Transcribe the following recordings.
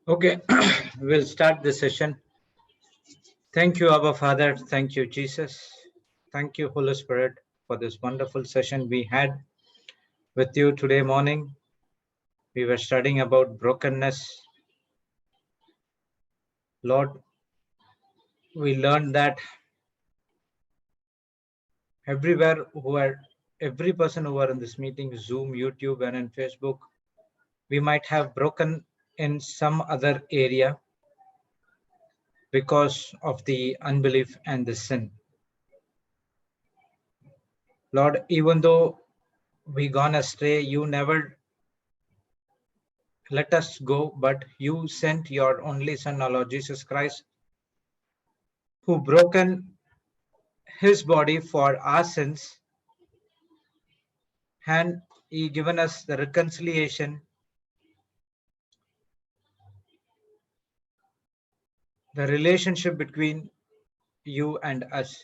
Okay, we'll start the session. Thank you, Abba Father. Thank you, Jesus. Thank you, Holy Spirit, for this wonderful session we had with you today morning. We were studying about brokenness. Lord, we learned that every person who are in this meeting, Zoom, YouTube, and in Facebook, we might have broken in some other area because of the unbelief and the sin. Lord, even though we gone astray, you never let us go, but you sent your only Son, our Lord Jesus Christ, who broken his body for our sins, and he given us the reconciliation, the relationship between you and us.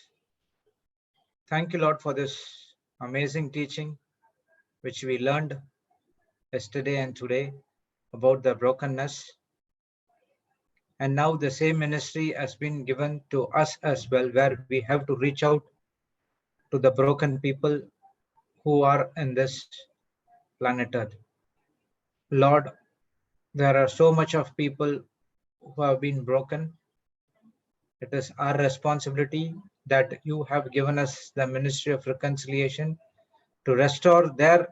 Thank you, Lord, for this amazing teaching, which we learned yesterday and today about the brokenness. And now the same ministry has been given to us as well, where we have to reach out to the broken people who are in this planet Earth. Lord, there are so much of people who have been broken. It is our responsibility that you have given us the ministry of reconciliation to restore their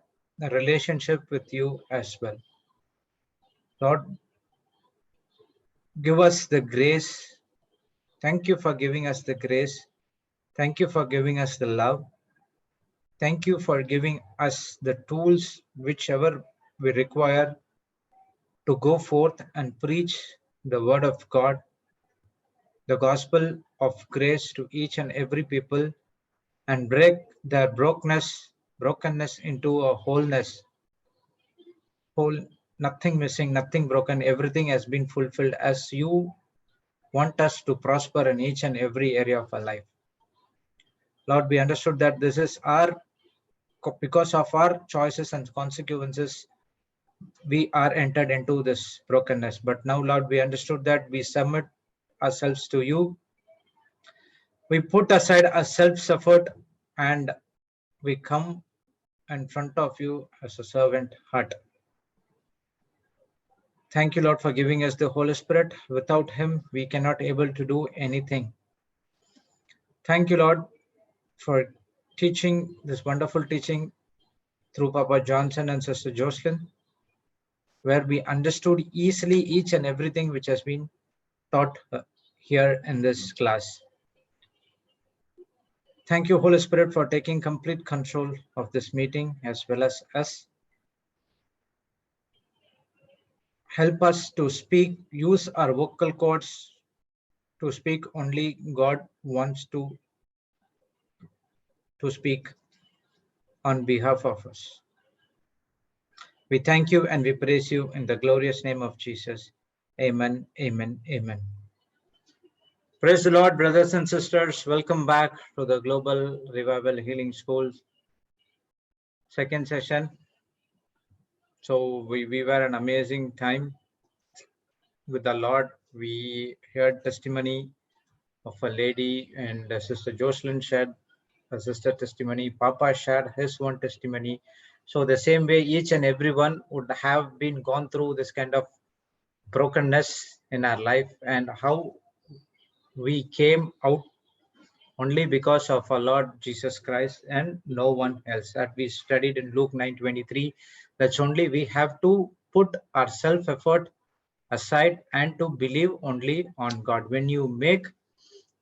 relationship with you as well. Lord, give us the grace. Thank you for giving us the grace. Thank you for giving us the love. Thank you for giving us the tools whichever we require to go forth and preach the word of God, the gospel of grace to each and every people, and break their brokenness into a wholeness. Whole, nothing missing, nothing broken, everything has been fulfilled as you want us to prosper in each and every area of our life. Lord, we understood that this is because of our choices and consequences, we are entered into this brokenness. But now, Lord, we understood that we submit ourselves to you. We put aside our self-effort and we come in front of you as a servant heart. Thank you, Lord, for giving us the Holy Spirit. Without him, we cannot able to do anything. Thank you, Lord, for teaching this wonderful teaching through Papa Johnson and Sister Jocelyn, where we understood easily each and everything which has been taught here in this class. Thank you, Holy Spirit, for taking complete control of this meeting as well as us. Help us to speak, use our vocal cords to speak only God wants to speak on behalf of us. We thank you and we praise you in the glorious name of Jesus. Amen, amen, amen. Praise the Lord, brothers and sisters. Welcome back to the Global Revival Healing School second session. So we were an amazing time with the Lord. We heard testimony of a lady, and Sister Jocelyn shared a sister testimony. Papa shared his one testimony. So the same way, each and everyone would have been gone through this kind of brokenness in our life, and how we came out only because of our Lord Jesus Christ and no one else. That we studied in Luke 9:23. That's only we have to put our self-effort aside and to believe only on God. When you make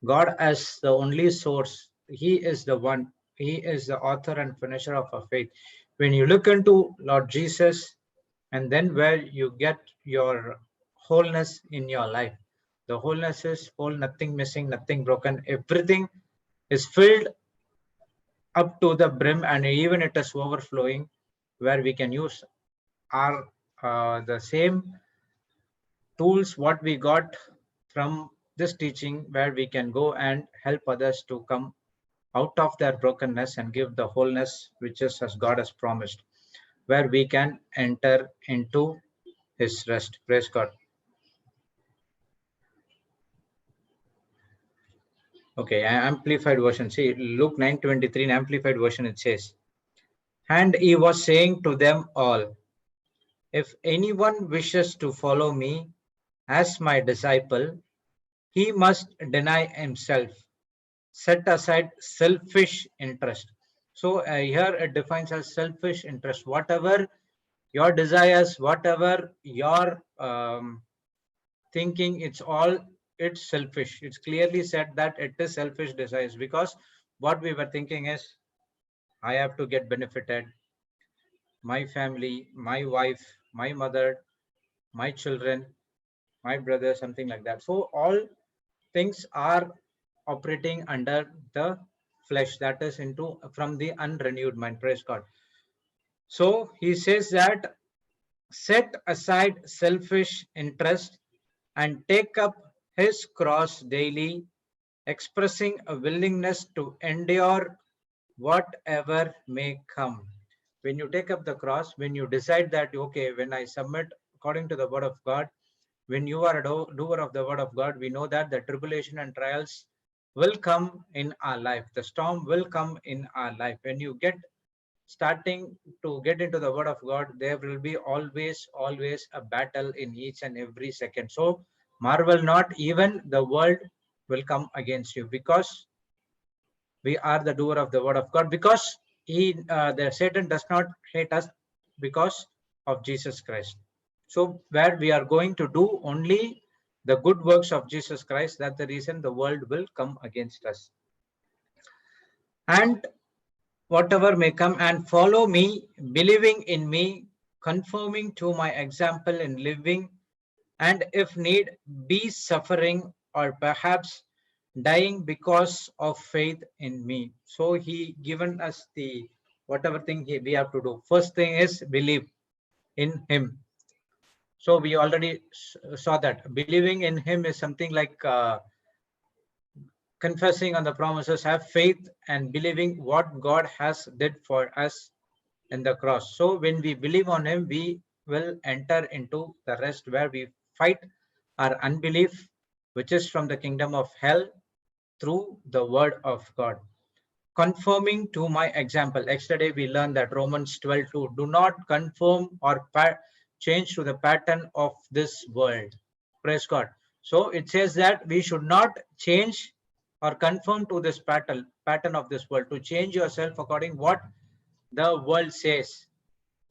God as the only source, he is the one, he is the author and finisher of our faith. When you look into Lord Jesus, and then where you get your wholeness in your life, the wholeness is whole, nothing missing, nothing broken, everything is filled up to the brim, and even it is overflowing, where we can use our the same tools what we got from this teaching, where we can go and help others to come out of their brokenness and give the wholeness which is as God has promised, where we can enter into his rest. Praise God. Okay, amplified version. See, Luke 9:23 in amplified version it says, and he was saying to them all, if anyone wishes to follow me as my disciple, he must deny himself, set aside selfish interest. So here it defines as selfish interest. Whatever your desires, whatever your thinking, it's selfish. It's clearly said that it is selfish desires, because what we were thinking is, I have to get benefited, my family, my wife, my mother, my children, my brother, something like that. So all things are operating under the flesh, that is into from the unrenewed mind. Praise God. So he says that set aside selfish interest and take up his cross daily, expressing a willingness to endure whatever may come. When you take up the cross, when you decide that, okay, when I submit according to the word of God, when you are a doer of the word of God, we know that the tribulation and trials will come in our life. The storm will come in our life. When you starting to get into the word of God, there will be always a battle in each and every second. So marvel not, even the world will come against you, because we are the doer of the word of God, because the Satan does not hate us because of Jesus Christ. So where we are going to do only the good works of Jesus Christ, that's the reason the world will come against us. And whatever may come, and follow me, believing in me, conforming to my example in living, and if need be suffering or perhaps dying because of faith in me. So he given us the whatever thing we have to do. First thing is believe in him. So we already saw that believing in him is something like confessing on the promises, have faith and believing what God has did for us in the cross. So when we believe on him, we will enter into the rest where we fight our unbelief, which is from the kingdom of hell, through the word of God. Conforming to my example. Yesterday we learned that Romans 12:2, do not conform or change to the pattern of this world. Praise God. So it says that we should not change or conform to this pattern of this world, to change yourself according what the world says.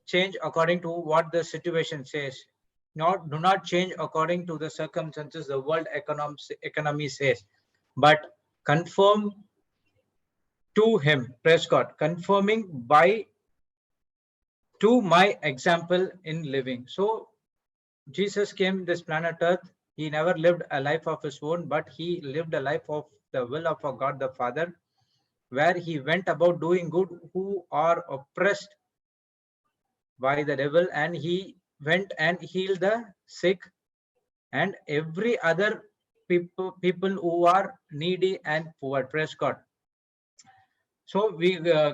Change according to what the situation says. Do not change according to the circumstances the world economy says, but conform to him. Praise God. Conforming by to my example in living. So Jesus came this planet earth. He never lived a life of his own, but he lived a life of the will of our God the Father, where he went about doing good who are oppressed by the devil, and he went and healed the sick and every other people who are needy and poor. Praise God. So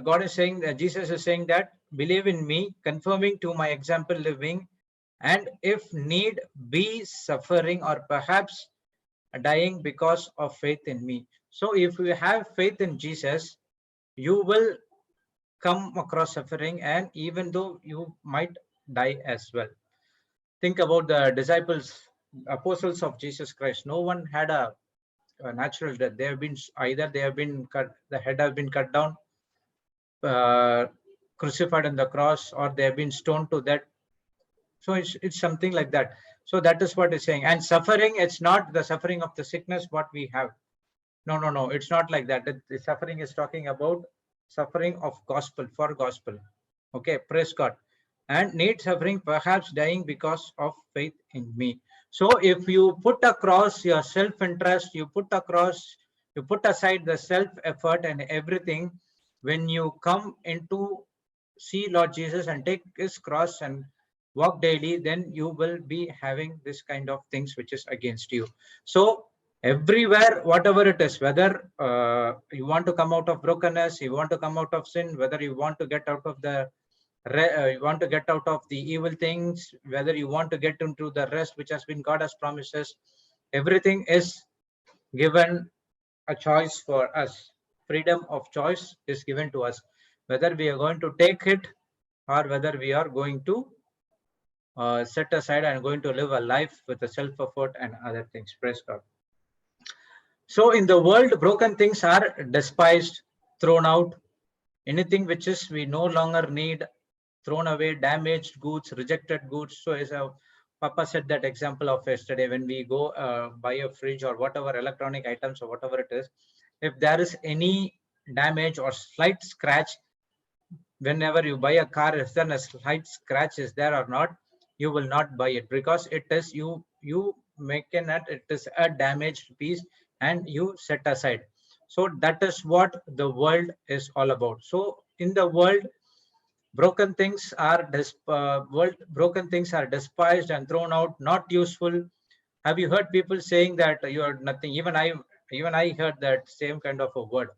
God is saying that Jesus is saying that believe in me, conforming to my example living, and if need be suffering or perhaps dying because of faith in me. So if you have faith in Jesus, you will come across suffering, and even though you might die as well. Think about the disciples, apostles of Jesus Christ. No one had a natural death. They have been either they have been cut, the head has been cut down, crucified on the cross, or they have been stoned to death. So it's something like that. So that is what it's saying. And suffering, it's not the suffering of the sickness what we have. No, it's not like that. The suffering is talking about suffering of gospel, for gospel. Okay, praise God. And need suffering, perhaps dying because of faith in me. So if you put across your self-interest, you put aside the self-effort and everything, when you come into see Lord Jesus and take his cross and walk daily, then you will be having this kind of things which is against you. So everywhere, whatever it is, whether you want to come out of brokenness, you want to come out of sin, whether you want to get out of you want to get out of the evil things, whether you want to get into the rest which has been God has promised us, everything is given a choice for us. Freedom of choice is given to us, whether we are going to take it or whether we are going to set aside and going to live a life with a self-effort and other things. Praise God. So in the world, broken things are despised, thrown out. Anything which is we no longer need, thrown away, damaged goods, rejected goods. So as Papa said that example of yesterday, when we go buy a fridge or whatever electronic items or whatever it is, if there is any damage or slight scratch, whenever you buy a car, if then a slight scratch is there or not, you will not buy it, because it is you make it is a damaged piece and you set aside. So that is what the world is all about. So in the world, broken things are broken things are despised and thrown out, not useful. Have you heard people saying that you are nothing? Even I heard that same kind of a word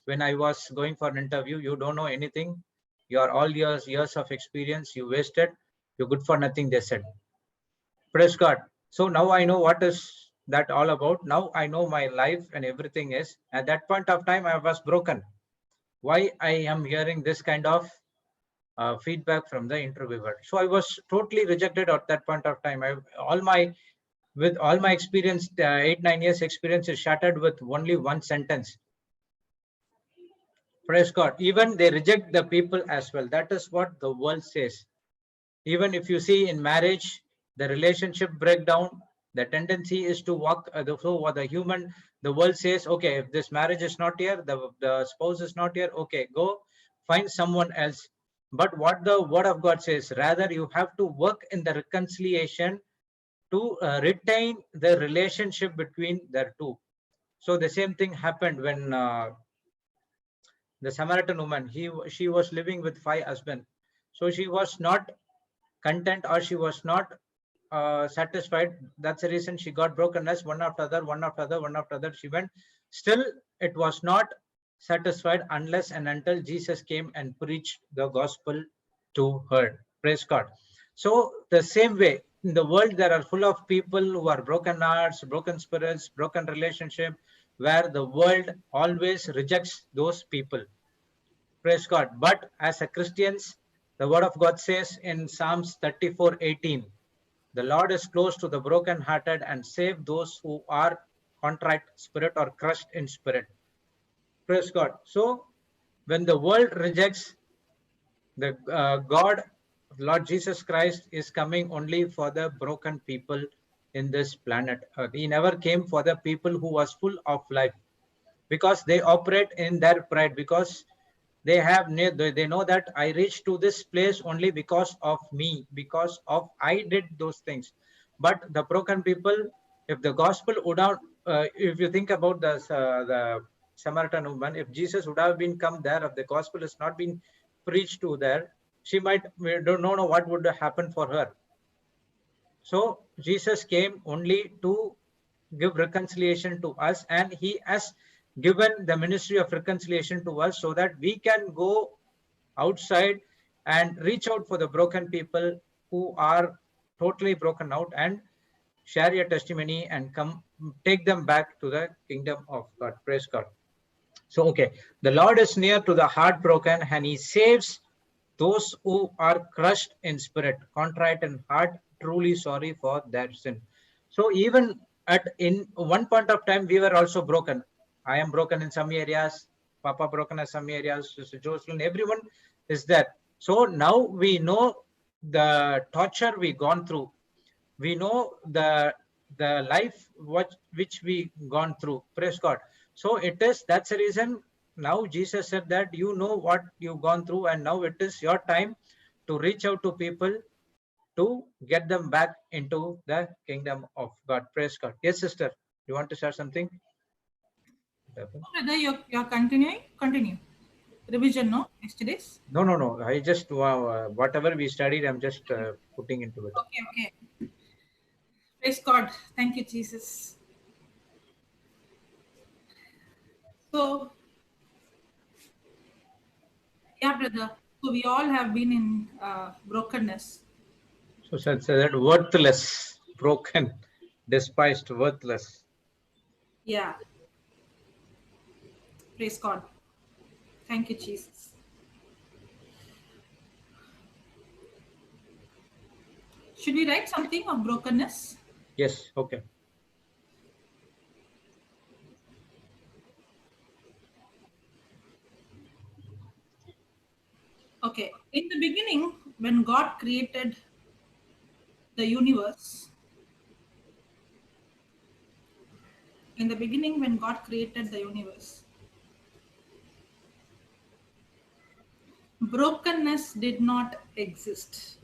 when I was going for an interview. You don't know anything. Your all years of experience you wasted. You're good for nothing, they said. Praise God. So now I know what is that all about. Now I know my life and everything is. At that point of time, I was broken. Why I am hearing this kind of feedback from the interviewer? So I was totally rejected at that point of time. With all my experience, 8-9 years experience is shattered with only one sentence. Praise God. Even they reject the people as well. That is what the world says. Even if you see in marriage, the relationship breakdown, the tendency is to walk. The world says, okay, if this marriage is not here, the spouse is not here, okay, go find someone else. But what the word of God says, rather you have to work in the reconciliation to retain the relationship between the two. So the same thing happened when the Samaritan woman, she was living with 5 husbands. So she was not content, or she was not satisfied. That's the reason she got brokenness, one after other, one after other, one after other. She went. Still, it was not satisfied unless and until Jesus came and preached the gospel to her. Praise God. So the same way, in the world, there are full of people who are broken hearts, broken spirits, broken relationship, where the world always rejects those people. Praise God. But as a Christians, the word of God says in Psalms 34:18, the Lord is close to the brokenhearted and save those who are contrite spirit or crushed in spirit. Praise God. So when the world rejects, the God, Lord Jesus Christ, is coming only for the broken people in this planet. He never came for the people who was full of life, because they operate in their pride, because they know that I reached to this place only because of me, because of I did those things. But the broken people, if the gospel would not, if you think about the Samaritan woman, if Jesus would have been come there, if the gospel has not been preached to there, she might, we don't know what would happen for her. So Jesus came only to give reconciliation to us, and he has given the ministry of reconciliation to us so that we can go outside and reach out for the broken people who are totally broken out, and share your testimony and come take them back to the kingdom of God. Praise God. So, okay, the Lord is near to the heartbroken, and he saves those who are crushed in spirit, contrite in heart, truly sorry for their sin. So even in one point of time, we were also broken. I am broken in some areas, Papa broken in some areas, Sister Jocelyn, everyone is there. So now we know the torture we gone through. We know the life which we gone through. Praise God. So that's the reason now Jesus said that you know what you've gone through, and now it is your time to reach out to people to get them back into the kingdom of God. Praise God. Yes, sister, you want to share something? Brother, you're continuing? Continue. Revision, no? Yesterday's? No. I just, whatever we studied, I'm just putting into it. Okay. Praise God. Thank you, Jesus. So, yeah, brother. So we all have been in brokenness. So that worthless, broken, despised, worthless. Yeah. Praise God. Thank you, Jesus. Should we write something of brokenness? Yes, okay. Okay. In the beginning, when God created the universe, in the beginning, when God created the universe, brokenness did not exist.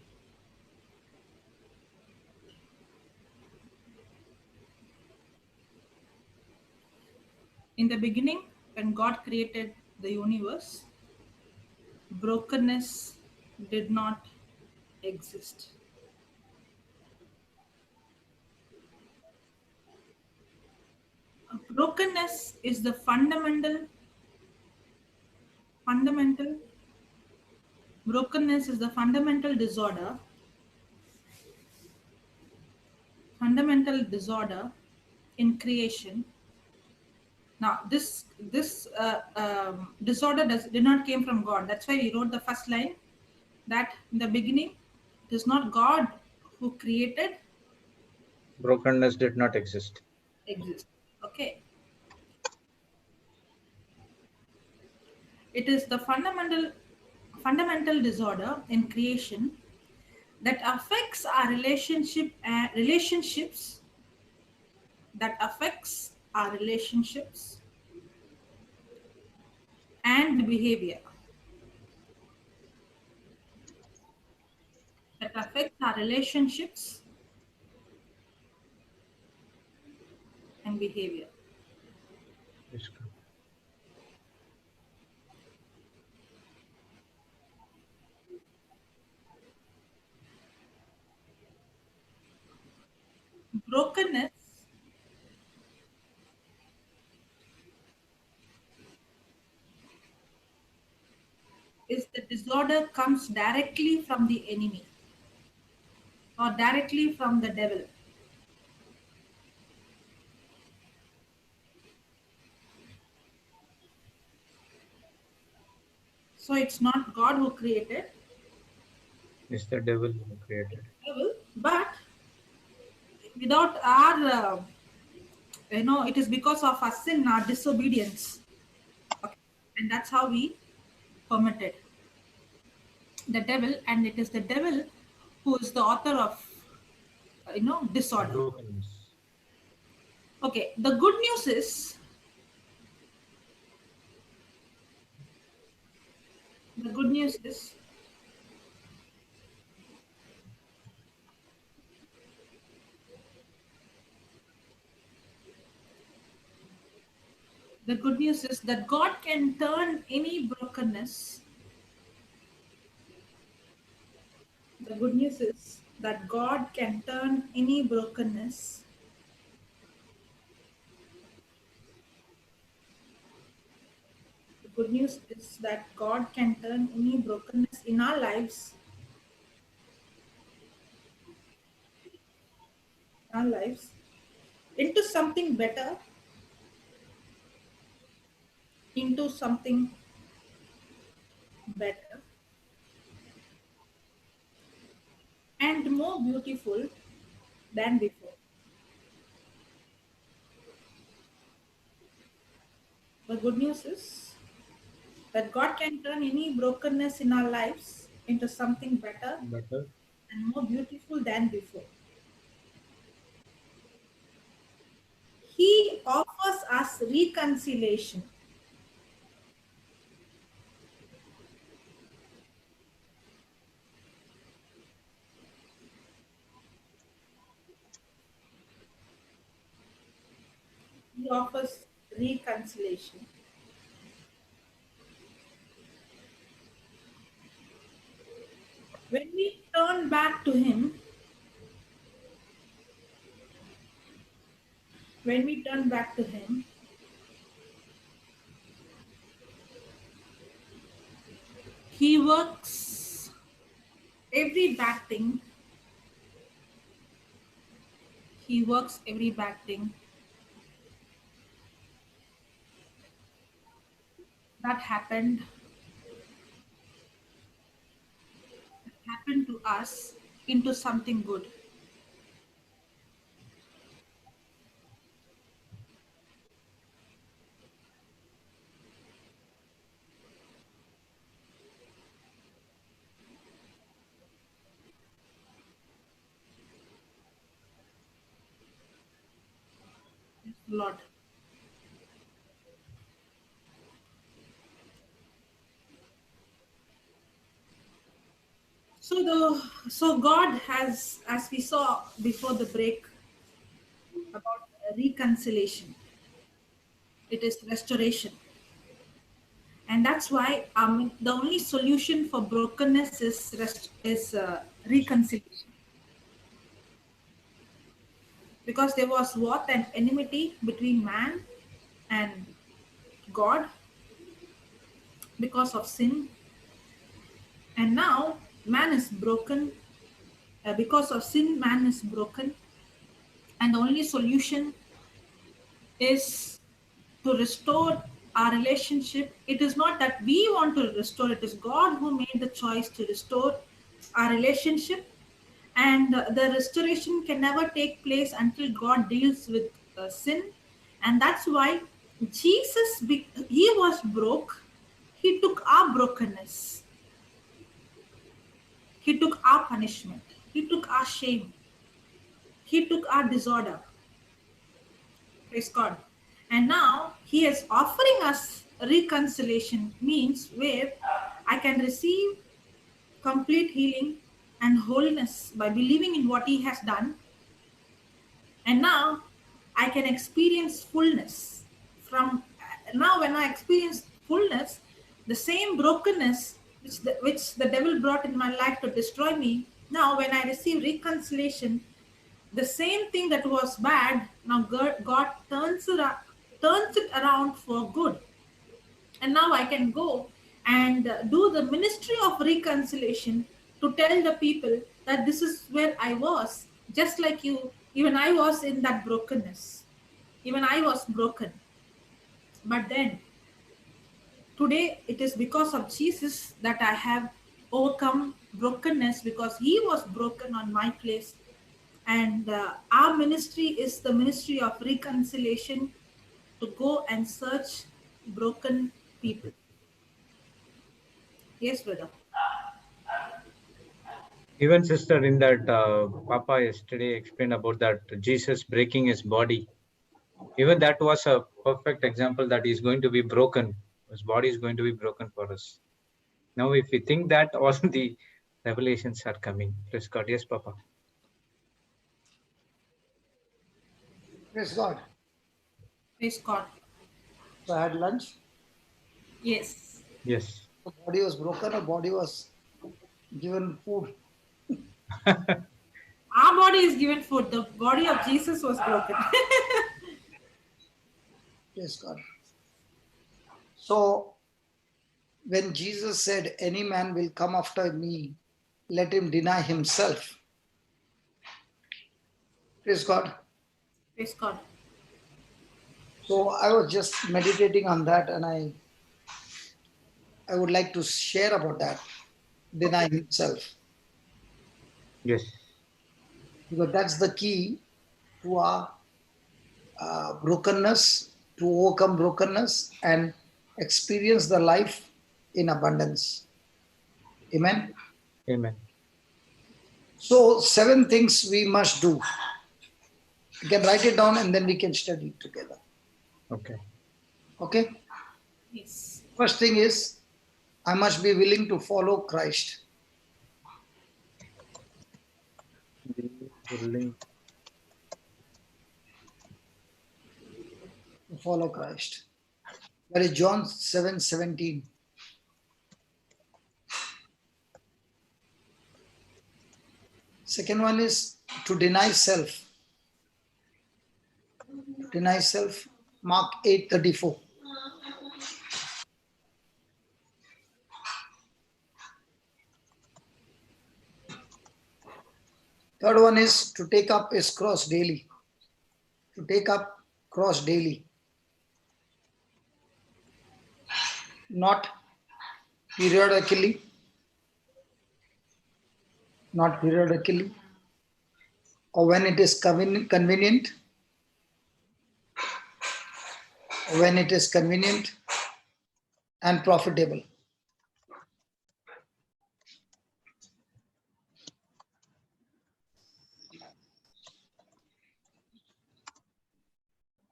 In the beginning, when God created the universe, brokenness did not exist. Brokenness is the fundamental brokenness is the fundamental disorder in creation. Now this disorder did not came from God. That's why we wrote the first line, that in the beginning it is not God who created, Brokenness did not exist. exist. Okay. It is the fundamental disorder in creation that affects our relationships, that affects our relationships and behavior, that affects our relationships and behavior. Yes, God. Brokenness is the disorder comes directly from the enemy or directly from the devil. So it's not God who created It's the devil who created. devil, but without our it is because of our sin, our disobedience. Okay. And that's how we permitted the devil, and it is the devil who is the author of disorder. Brokenness. Okay, the good news is the good news is the good news is that God can turn any brokenness. The good news is that God can turn any brokenness the good news is that God can turn any brokenness in our lives into something better, into something better and more beautiful than before. The good news is that God can turn any brokenness in our lives into something better Better. and more beautiful than before. He offers us reconciliation. He offers reconciliation. When we turn back to Him, when we turn back to Him, He works every bad thing. He works every bad thing that happened to us into something good. Lord. So God has, as we saw before the break, about reconciliation. It is restoration. And that's why the only solution for brokenness is reconciliation. Because there was what, an enmity between man and God because of sin. And now man is broken. Because of sin, man is broken. And the only solution is to restore our relationship. It is not that we want to restore, it is God who made the choice to restore our relationship. And the restoration can never take place until God deals with sin. And that's why Jesus, he was broke. He took our brokenness. He took our punishment. He took our shame. He took our disorder. Praise God. And now he is offering us reconciliation, means where I can receive complete healing and wholeness by believing in what he has done. And now I can experience fullness. From now, when I experience fullness, the same brokenness which the devil brought in my life to destroy me, now when I receive reconciliation, the same thing that was bad, now God turns it around for good. And now I can go and do the ministry of reconciliation to tell the people that this is where I was, just like you. Even I was in that brokenness. Even I was broken. But then today it is because of Jesus that I have overcome brokenness, because he was broken on my place. And our ministry is the ministry of reconciliation, to go and search broken people. Yes, brother. Even sister, in that Papa yesterday explained about that Jesus breaking his body. Even that was a perfect example that is going to be broken. His body is going to be broken for us. Now, if we think that, all the revelations are coming. Praise God. Yes, Papa. Praise God. Praise God. So I had lunch. Yes. Yes. The body was broken, the body was given food. Our body is given food. The body of Jesus was broken. Praise God. So when Jesus said, any man will come after me, let him deny himself. Praise God. Praise God. So I was just meditating on that, and I would like to share about that, deny himself, Yes. because that's the key to our brokenness, to overcome brokenness and experience the life in abundance. Amen. Amen. So 7 things we must do. You can write it down and then we can study it together. Okay. Okay. Yes. First thing is, I must be willing to follow Christ. Be willing. To follow Christ. That is John 7:17. Second one is to deny self. Deny self. Mark 8:34. Third one is to take up his cross daily. To take up cross daily. not periodically, not periodically, or when it is convenient, when it is convenient and profitable.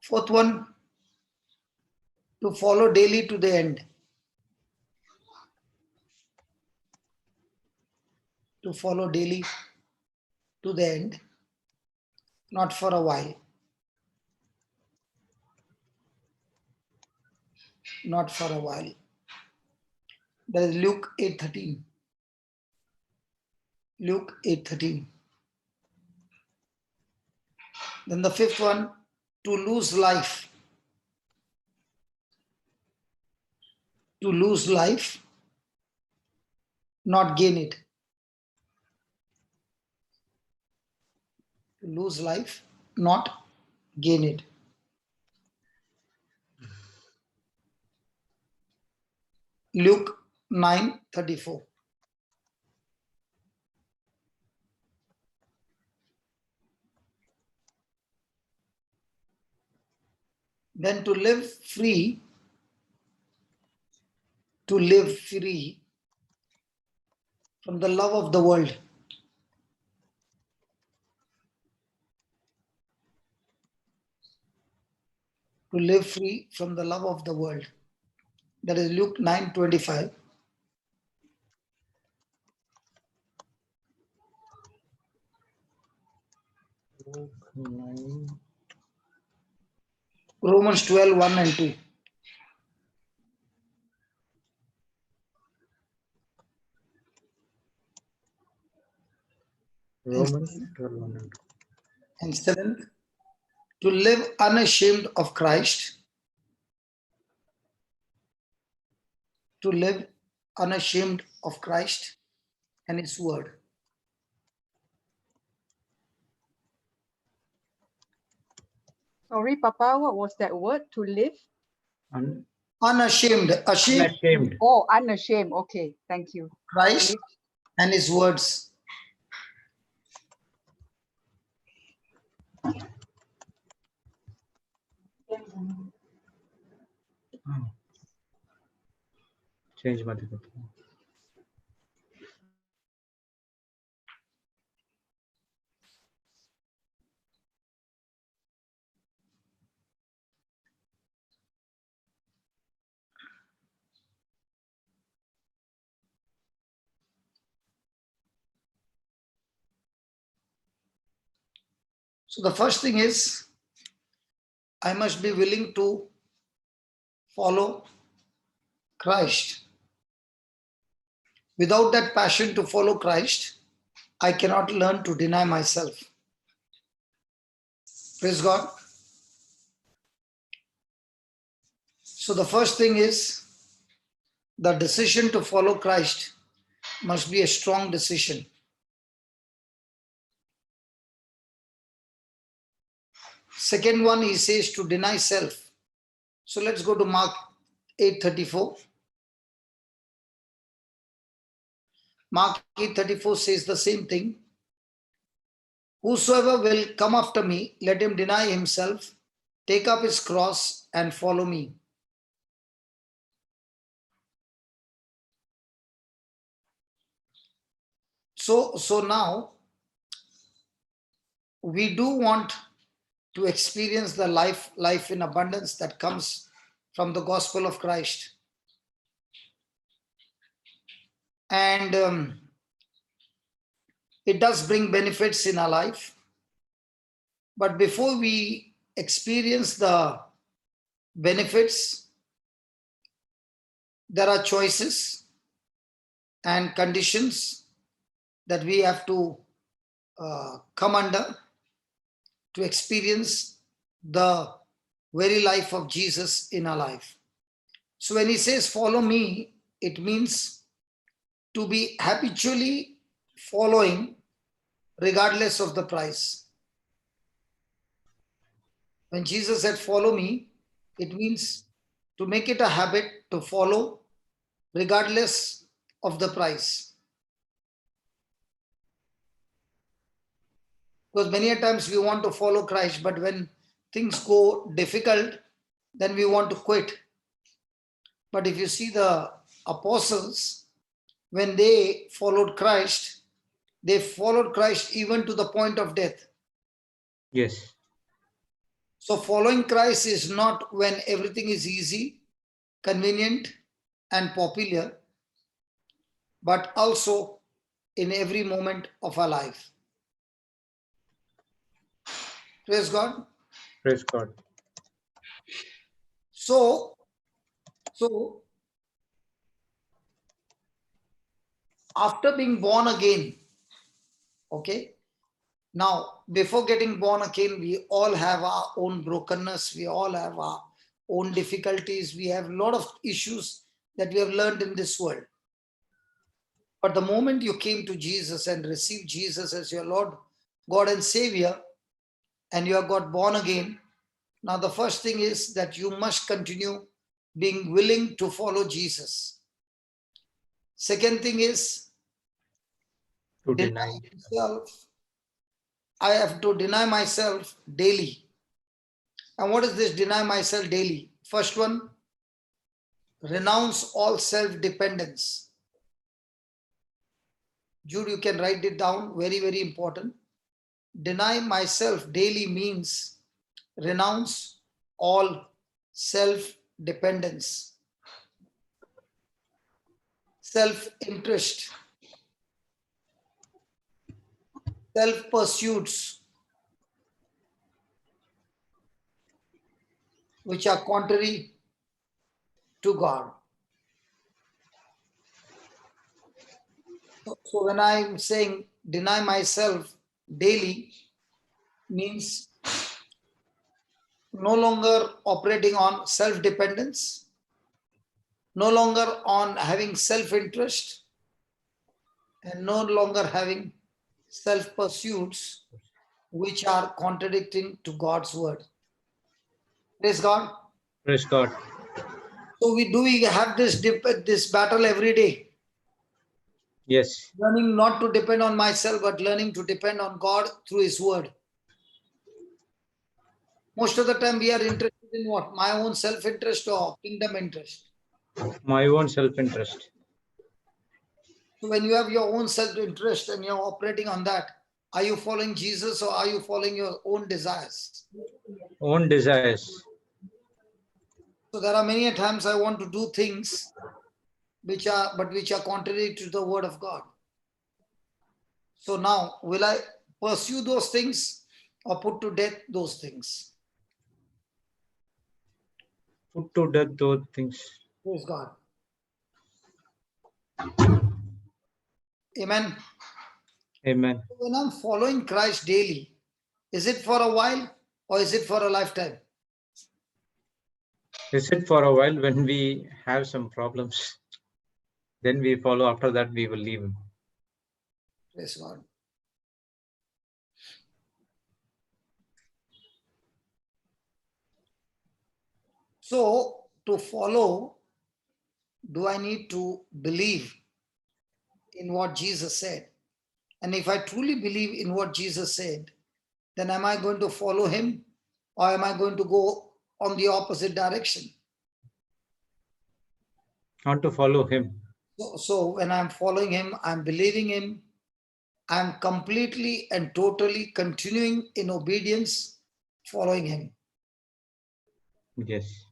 Fourth one, to follow daily to the end. To follow daily to the end, not for a while. Not for a while. That is Luke 8:13. Luke 8:13. Then the fifth one, to lose life. To lose life, not gain it. To lose life, not gain it. Luke 9:34. Then to live free from the love of the world. To live free from the love of the world. That is Luke 9:25. Romans 12:1 and 2. Romans 12:1 and 2. And seventh, to live unashamed of Christ. To live unashamed of Christ and His word. Sorry, Papa, what was that word? To live? Unashamed. Ashamed. Unashamed. Oh, unashamed. Okay, thank you. Christ Live. and His words. Change my difficult. So the first thing is, I must be willing to follow Christ. Without that passion to follow Christ, I cannot learn to deny myself. Praise God. So the first thing is, the decision to follow Christ must be a strong decision. Second one, he says to deny self. So let's go to Mark 8:34. Mark 8:34 says the same thing. Whosoever will come after me, let him deny himself, take up his cross and follow me. So now we do want to experience the life in abundance that comes from the gospel of Christ. And it does bring benefits in our life. But before we experience the benefits, there are choices and conditions that we have to come under to experience the very life of Jesus in our life. So when he says follow me, it means to be habitually following regardless of the price. When Jesus said follow me, it means to make it a habit to follow regardless of the price. Because many a times we want to follow Christ, but when things go difficult, then we want to quit. But if you see the apostles, when they followed Christ even to the point of death. Yes. So following Christ is not when everything is easy, convenient, and popular, but also in every moment of our life. Praise God. Praise God. So after being born again, okay, now before getting born again, we all have our own brokenness, we all have our own difficulties, we have a lot of issues that we have learned in this world. But the moment you came to Jesus and received Jesus as your Lord, God and Savior, and you have got born again, now the first thing is that you must continue being willing to follow Jesus. Second thing is To deny deny. myself. I have to deny myself daily. And what is this deny myself daily? First one, renounce all self-dependence. Jude, you can write it down, very, very important. Deny myself daily means renounce all self-dependence, self-interest, self-pursuits, which are contrary to God. So when I'm saying deny myself daily, means no longer operating on self-dependence, no longer on having self-interest, and no longer having self-pursuits which are contradicting to God's word. Praise God. Praise God. So we have this battle every day, Yes. learning not to depend on myself, but learning to depend on God through His word. Most of the time we are interested in what? My own self-interest or kingdom interest. My own self-interest. So when you have your own self-interest and you're operating on that, are you following Jesus or are you following your own desires? Own desires. So there are many times I want to do things which are contrary to the word of God. So now, will I pursue those things or put to death those things? Put to death those things. Praise God. Amen. Amen. When I'm following Christ daily, is it for a while or is it for a lifetime? Is it for a while when we have some problems? Then we follow. After that, we will leave him. Praise God. So to follow, do I need to believe in what Jesus said? And if I truly believe in what Jesus said, then am I going to follow him or am I going to go on the opposite direction? Not to follow him. So when I'm following him, I'm believing him, I'm completely and totally continuing in obedience, following him. Yes.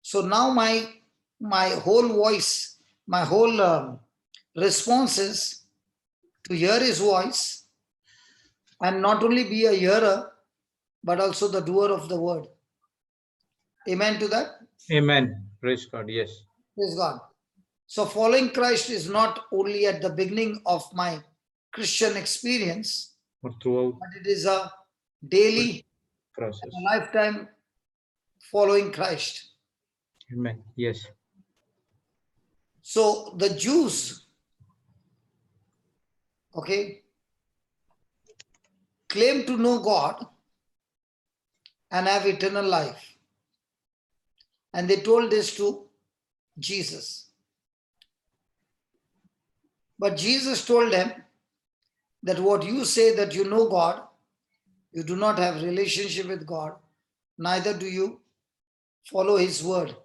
So now my whole voice, my whole response is to hear his voice and not only be a hearer, but also the doer of the word. Amen to that? Amen. Praise God. Yes. Praise God. So following Christ is not only at the beginning of my Christian experience, But throughout but it is a daily process. and a lifetime following Christ. Amen. Yes. So the Jews, okay, claim to know God and have eternal life. And they told this to Jesus. But Jesus told them that what you say that you know God, you do not have relationship with God, neither do you follow his word.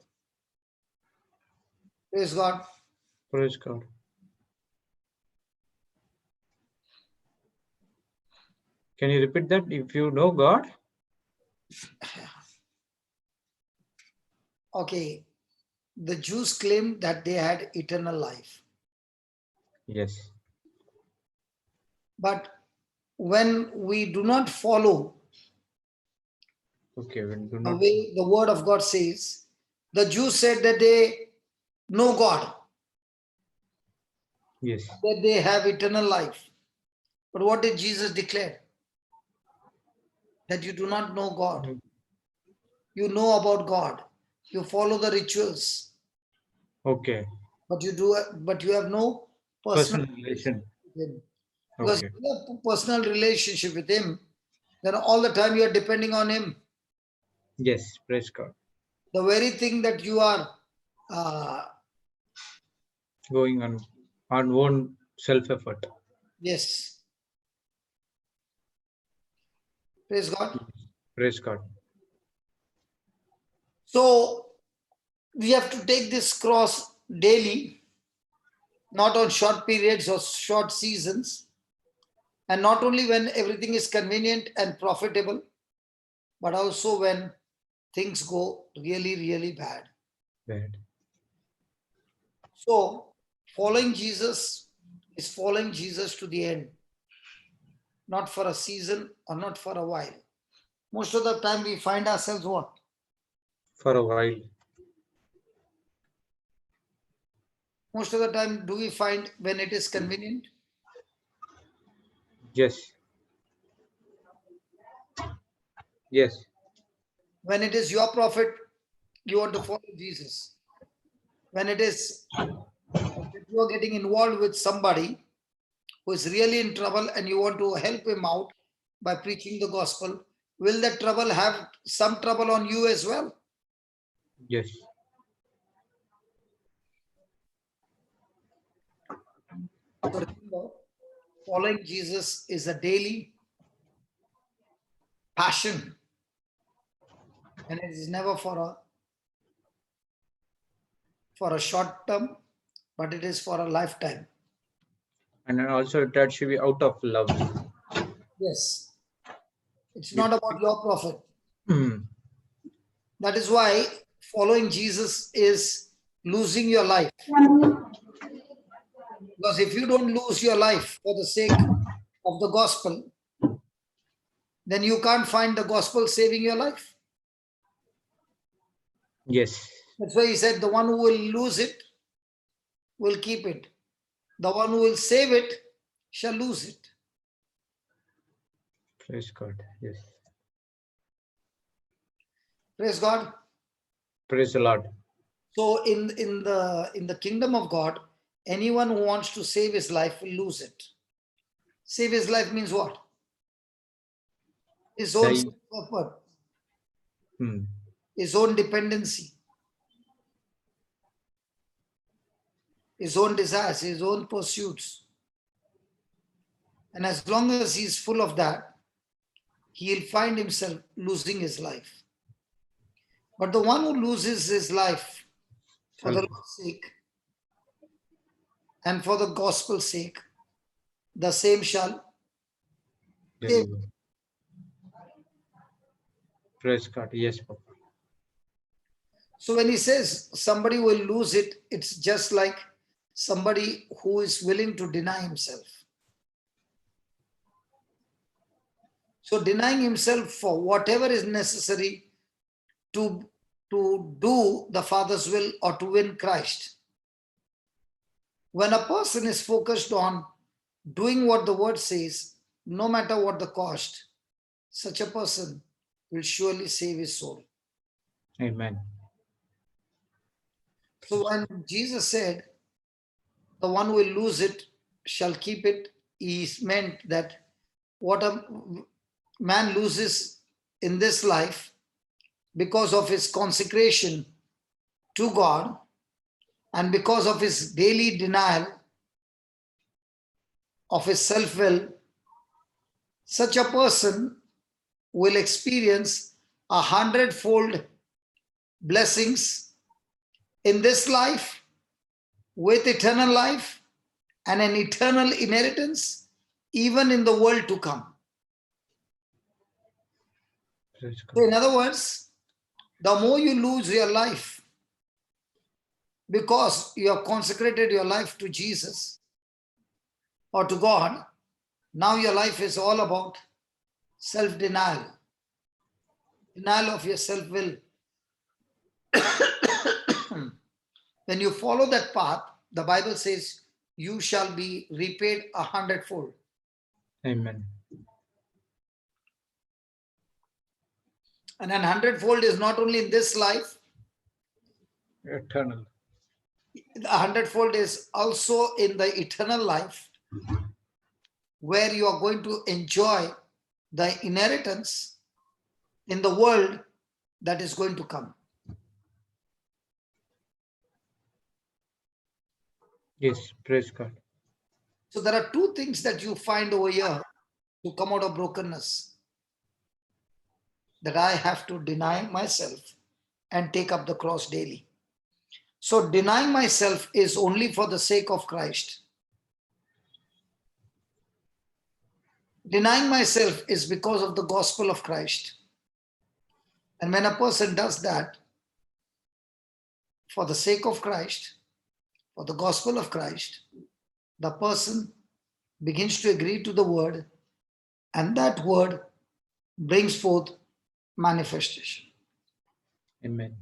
Praise God. Praise God. Can you repeat that? If you know God? Okay. The Jews claimed that they had eternal life. Yes. But when we do not follow Okay, when do the not. way the word of God says, the Jews said that they know God, Yes. that they have eternal life. But what did Jesus declare? That you do not know God. You know about God. You follow the rituals, Okay. but you have no personal Personal relation. with him. Because Okay. if you have a personal relationship with him, then all the time you are depending on him. Yes. Praise God. The very thing that you are Going on own self-effort. yes. Praise God. Praise God. So we have to take this cross daily, not on short periods or short seasons, and not only when everything is convenient and profitable, but also when things go really, really bad. Bad. So following Jesus is following Jesus to the end, not for a season or not for a while. Most of the time we find ourselves what? For a while. Most of the time do we find when it is convenient? Yes. Yes. When it is your profit, you want to follow Jesus. When it is you are getting involved with somebody who is really in trouble and you want to help him out by preaching the gospel, will that trouble have some trouble on you as well? Yes. So remember, following Jesus is a daily passion, and it is never for a short term, but it is for a lifetime. And then also that should be out of love. Yes, it's With, not about your profit. mm, That is why following Jesus is losing your life. Because if you don't lose your life for the sake of the gospel, then you can't find the gospel saving your life. yes. That's why he said the one who will lose it will keep it. The one who will save it shall lose it. Praise God. Yes. Praise God. Praise the Lord. So in the kingdom of God, anyone who wants to save his life will lose it. Save his life means what? His own Die. self-effort, Mm. his own dependency, his own desires, his own pursuits. And as long as he's full of that, he'll find himself losing his life. But the one who loses his life for the Lord's sake and for the gospel's sake, the same shall save. Deliver. Praise God. Yes, Papa. So when he says somebody will lose it, it's just like somebody who is willing to deny himself. So denying himself for whatever is necessary to do the Father's will or to win Christ. When a person is focused on doing what the word says, no matter what the cost, such a person will surely save his soul. Amen. So when Jesus said, the one who will lose it shall keep it, he meant that what a man loses in this life because of his consecration to God and because of his daily denial of his self-will, such a person will experience 100-fold blessings in this life with eternal life and an eternal inheritance even in the world to come. Praise God. So in other words, the more you lose your life because you have consecrated your life to Jesus or to God, now your life is all about self-denial, denial of your self-will. When you follow that path, the Bible says you shall be repaid 100-fold. Amen. And 100-fold is not only in this life, Eternal. 100-fold is also in the eternal life, where you are going to enjoy the inheritance in the world that is going to come. Yes, praise God. So there are two things that you find over here to come out of brokenness. That I have to deny myself and take up the cross daily. So denying myself is only for the sake of Christ. Denying myself is because of the gospel of Christ. And when a person does that for the sake of Christ, for the gospel of Christ, the person begins to agree to the word, and that word brings forth manifestation. Amen.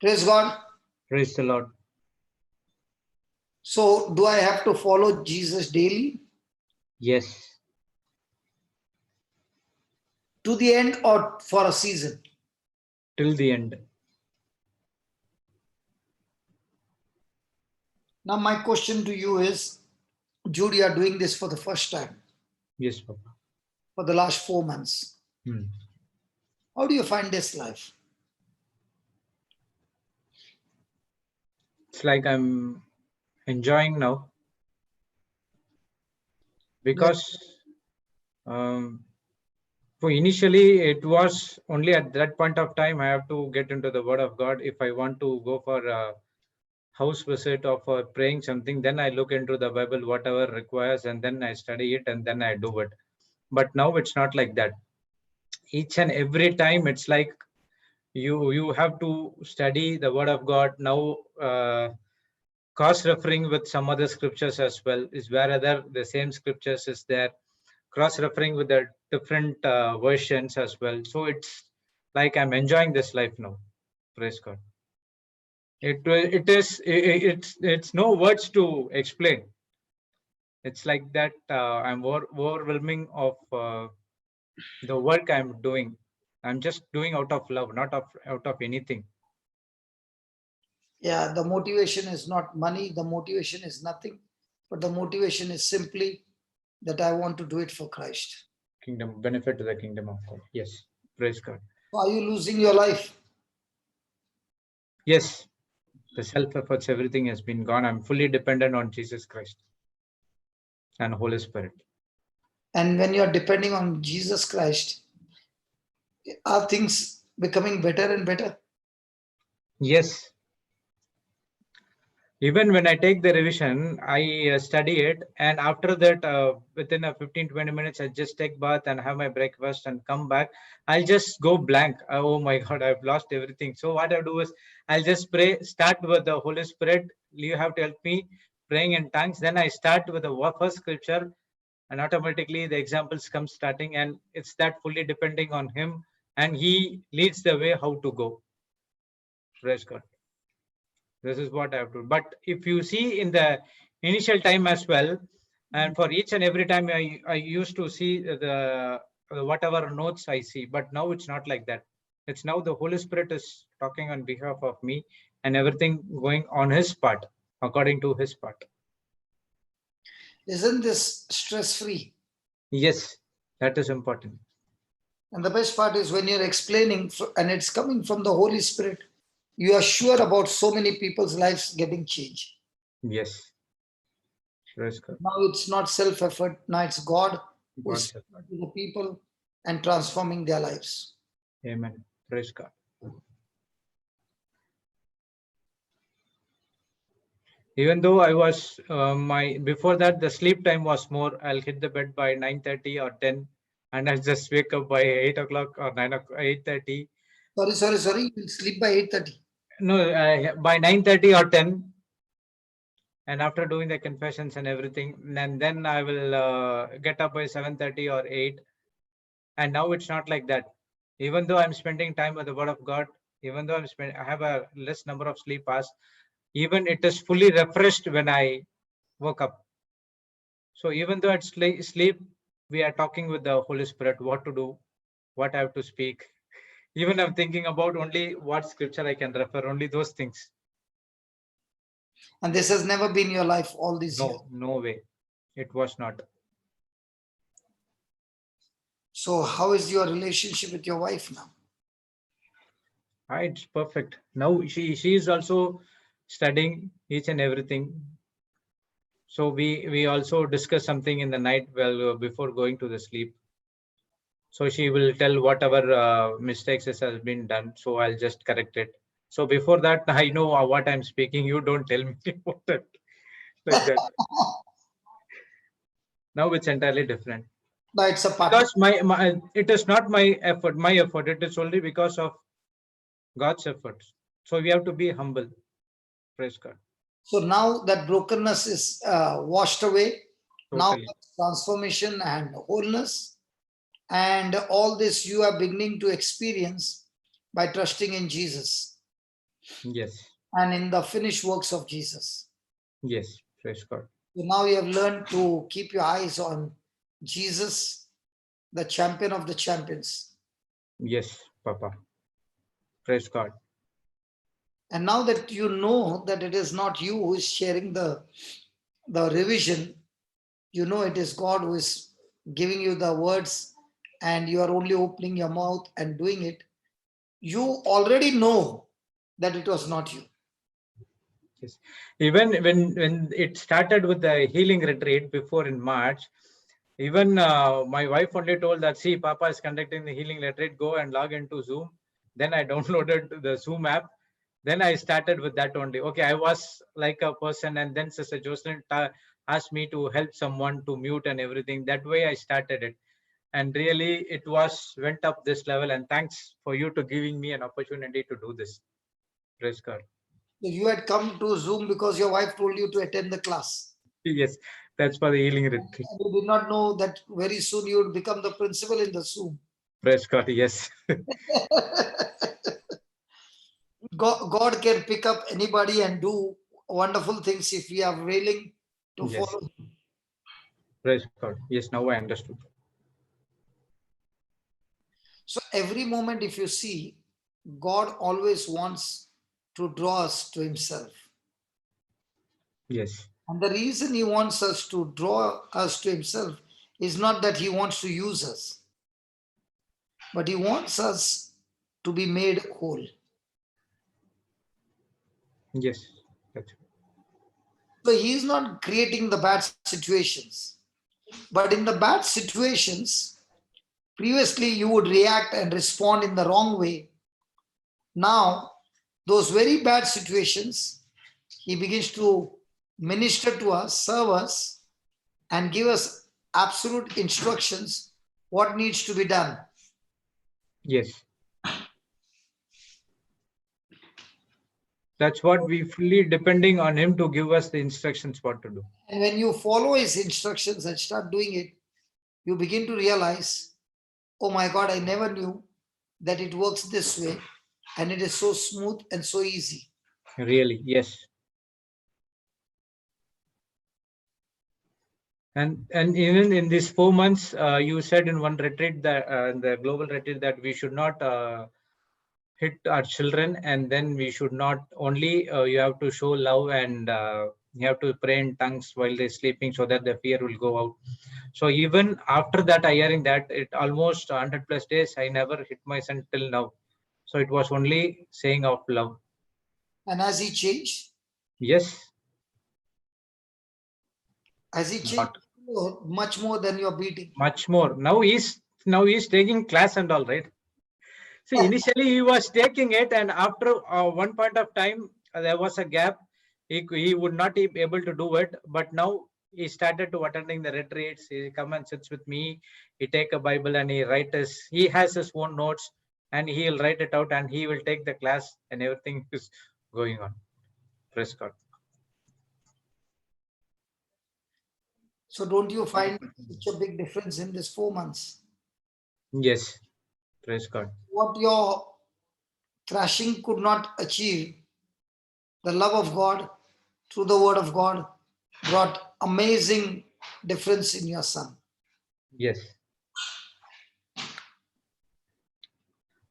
Praise God. Praise the Lord. So do I have to follow Jesus daily Yes. to the end or for a season? Till the end. Now my question to you is, Jude, you are doing this for the first time, Yes, Papa. for the last 4 months. Hmm. How do you find this life? It's like I'm enjoying now because so initially it was only at that point of time I have to get into the Word of God. If I want to go for a house visit or for praying something, then I look into the Bible, whatever requires, and then I study it and then I do it. But now it's not like that. Each and every time it's like you have to study the Word of God. Now cross-referring with some other scriptures as well is wherever the same scriptures is there, cross-referring with the different versions as well. So it's like I'm enjoying this life now. Praise God. It's no words to explain. It's like that I'm overwhelming of the work I'm doing. I'm just doing out of love, not out of anything. Yeah, the motivation is not money, the motivation is nothing, but the motivation is simply that I want to do it for Christ. Kingdom, benefit to the kingdom of God. Yes. Praise God. Are you losing your life? Yes. The self-efforts, everything has been gone. I'm fully dependent on Jesus Christ and Holy Spirit. And when you're depending on Jesus Christ, are things becoming better and better? Yes. Even when I take the revision, I study it, and after that, within a 15-20 minutes, I just take bath and have my breakfast and come back. I'll just go blank. Oh my God, I've lost everything. So what I do is I'll just pray, start with the Holy Spirit. You have to help me praying in tongues. Then I start with the first scripture, and automatically the examples come starting, and it's that fully depending on Him, and He leads the way how to go. Praise God. This is what I have to do. But if you see in the initial time as well, and for each and every time I used to see the whatever notes I see, but now it's not like that. It's now the Holy Spirit is talking on behalf of me and everything going on His part, according to His part. Isn't this stress-free? Yes, that is important. And the best part is when you're explaining and it's coming from the Holy Spirit, you are sure about so many people's lives getting changed. Yes. Praise God. Now it's not self-effort. Now it's God who is God's effort. speaking to the people and transforming their lives. Amen. Praise God. Even though I was before that the sleep time was more, I'll hit the bed by 9:30 or 10, and I'll just wake up by 8 o'clock or 8:30. Sorry. You'll sleep by 8:30. No, by 9:30 or 10, and after doing the confessions and everything, and then I will get up by 7:30 or 8. And now it's not like that. Even though I'm spending time with the Word of God, even though I have a less number of sleep hours, even it is fully refreshed when I woke up. So even though it's sleep, we are talking with the Holy Spirit what to do, what I have to speak. Even I'm thinking about only what scripture I can refer, only those things. And this has never been your life all these years. No way. It was not. So how is your relationship with your wife now? It's perfect. Now she is also studying each and everything. So we also discuss something in the night before going to the sleep. So she will tell whatever mistakes has been done. So I'll just correct it. So before that, I know what I'm speaking. You don't tell me about it like that. Now it's entirely different. No, it's a partner. Because it is not my effort. My effort. It is only because of God's efforts. So we have to be humble. Praise God. So now that brokenness is washed away, Totally. now transformation and wholeness, and all this you are beginning to experience by trusting in Jesus. Yes. And in the finished works of Jesus. Yes. Praise God. So now you have learned to keep your eyes on Jesus, the champion of the champions. Yes, Papa. Praise God. And now that you know that it is not you who is sharing the revision, you know it is God who is giving you the words, and you are only opening your mouth and doing it. You already know that it was not you. Yes. Even when it started with the healing retreat before in March, even my wife only told that, see, Papa is conducting the healing retreat, go and log into Zoom. Then I downloaded the Zoom app. Then I started with that only. Okay, I was like a person, and then Sister Jocelyn asked me to help someone to mute and everything. That way I started it. And really it went up this level, and thanks for you to giving me an opportunity to do this. Praise God. So you had come to Zoom because your wife told you to attend the class. Yes, that's for the healing retreat. You did not know that very soon you would become the principal in the Zoom. Praise God, yes. God can pick up anybody and do wonderful things if we are willing to Yes. follow. Praise God. Yes, now I understood. So every moment, if you see, God always wants to draw us to himself. Yes. And the reason he wants us to draw us to himself is not that he wants to use us, but he wants us to be made whole. Yes. That's So he is not creating the bad situations. But in the bad situations, previously you would react and respond in the wrong way. Now, those very bad situations, he begins to minister to us, serve us, and give us absolute instructions what needs to be done. Yes. That's what we fully depending on him to give us the instructions what to do. And when you follow his instructions and start doing it, you begin to realize, oh my God, I never knew that it works this way. And it is so smooth and so easy. Really, yes. And even in these 4 months, you said in one retreat that the global retreat that we should not hit our children, and then we should not only you have to show love, and you have to pray in tongues while they're sleeping so that the fear will go out. So even after that, I hearing that it almost 100+ days, I never hit my son till now. So it was only saying of love. And has he changed? Yes. Has he changed? Lot. Much more than your beating? Much more. Now he's taking class and all, right? See, initially he was taking it, and after one point of time, there was a gap. He would not be able to do it, but now he started to attending the retreats. He come and sits with me. He take a Bible and he has his own notes, and he'll write it out, and he will take the class, and everything is going on. Praise God. So don't you find such a big difference in this 4 months? Yes. Praise God. What your thrashing could not achieve, the love of God through the word of God brought amazing difference in your son. Yes.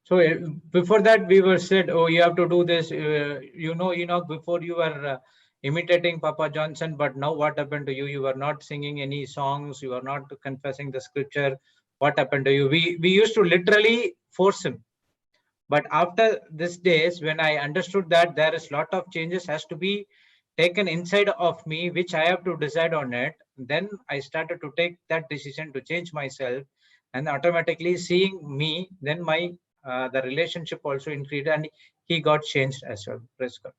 So before that, we were said, oh, you have to do this. Before you were imitating Papa Johnson, but now what happened to you? You were not singing any songs. You were not confessing the scripture. What happened to you? We used to literally force him. But after these days, when I understood that there is a lot of changes has to be taken inside of me, which I have to decide on it, then I started to take that decision to change myself, and automatically seeing me, then the relationship also increased, and he got changed as well. Praise God.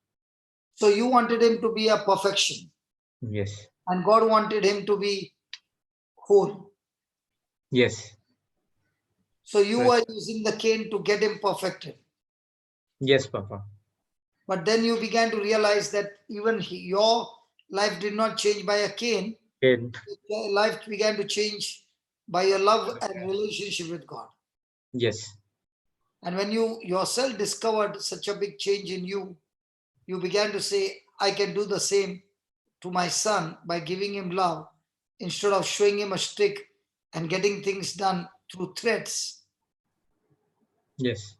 So you wanted him to be a perfection. Yes. And God wanted him to be whole. Yes. So you were using the cane to get him perfected. Yes, Papa. But then you began to realize that even your life did not change by a cane. Okay. Your life began to change by your love and relationship with God. Yes. And when you yourself discovered such a big change in you, you began to say, I can do the same to my son by giving him love instead of showing him a stick and getting things done through threats. Yes.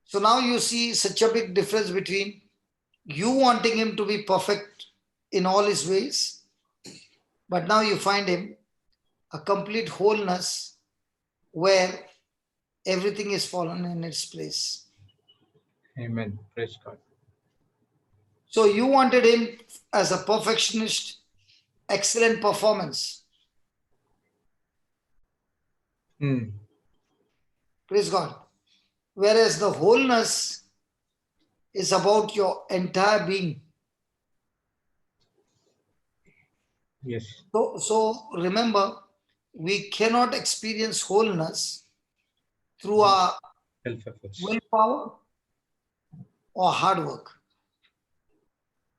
So now you see such a big difference between you wanting him to be perfect in all his ways, but now you find him a complete wholeness where everything is fallen in its place. Amen. Praise God. So you wanted him as a perfectionist, excellent performance. Praise God. Whereas the wholeness is about your entire being. Yes. So remember, we cannot experience wholeness through our Self-efforts. willpower or hard work.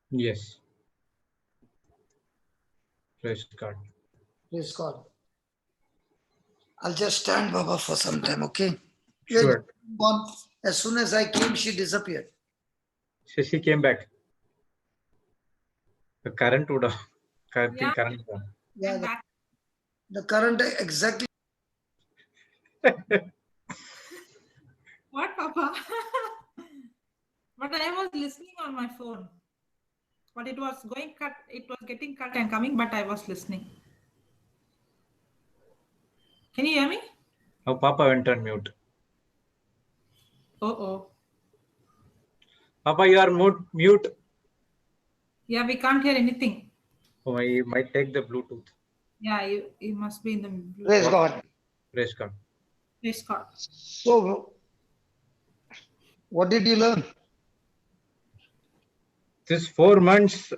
Yes. Praise God. Praise God. I'll just stand, Baba, for some time, okay? Sure. As soon as I came, she disappeared. So she came back. The current would have. Yeah. Current. Yeah, the current exactly. What, Papa? But I was listening on my phone. But it was going cut. It was getting cut and coming, but I was listening. Can you hear me? Oh, Papa went on mute. Oh. Papa, you are mute. Yeah, we can't hear anything. Oh, I might take the Bluetooth. Yeah, you must be in the Bluetooth. Praise God. Praise God. Praise God. So, what did you learn? This 4 months,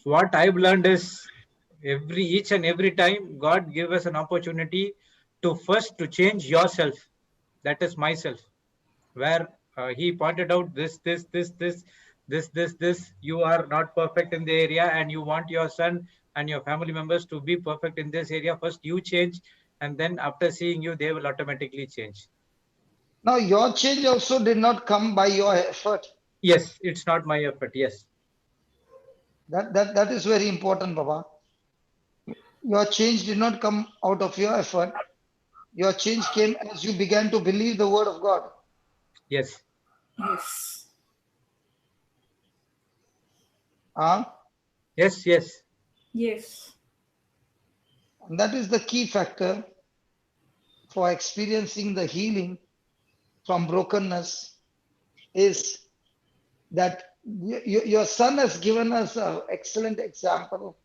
what I've learned is each and every time God give us an opportunity to first to change yourself. That is myself. Where he pointed out this. You are not perfect in the area, and you want your son and your family members to be perfect in this area. First, you change, and then after seeing you, they will automatically change. Now, your change also did not come by your effort. Yes, it's not my effort. Yes. That is very important, Baba. Your change did not come out of your effort. Your change came as you began to believe the word of God. Yes. Yes. Yes. Yes. And that is the key factor for experiencing the healing from brokenness is that your son has given us an excellent example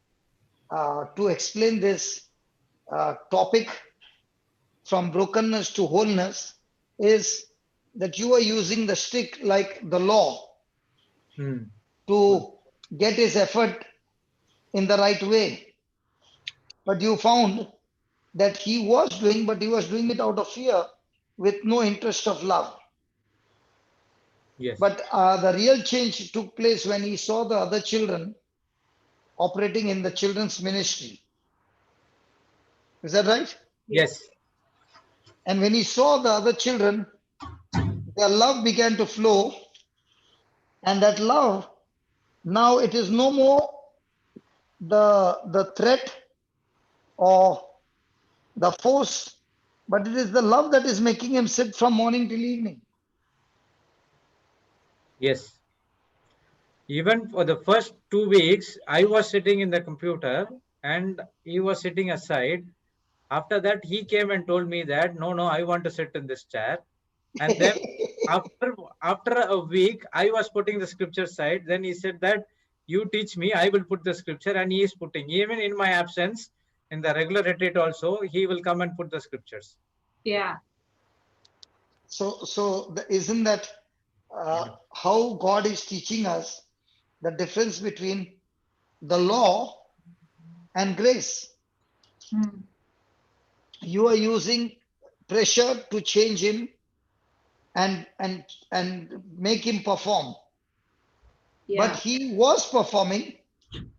to explain this topic from brokenness to wholeness, is that you are using the stick like the law to get his effort in the right way. But you found that he was doing, but he was doing it out of fear with no interest of love. Yes. But the real change took place when he saw the other children operating in the children's ministry. Is that right? Yes. And when he saw the other children, their love began to flow. And that love, now it is no more the threat or the force, but it is the love that is making him sit from morning till evening. Yes. Even for the first 2 weeks, I was sitting in the computer and he was sitting aside. After that, he came and told me that, no, I want to sit in this chair. And then after a week, I was putting the scripture side. Then he said that, you teach me, I will put the scripture. And he is putting, even in my absence, in the regular retreat also, he will come and put the scriptures. Yeah. Isn't that how God is teaching us the difference between the law and grace? You are using pressure to change him and make him perform. Yeah. But he was performing,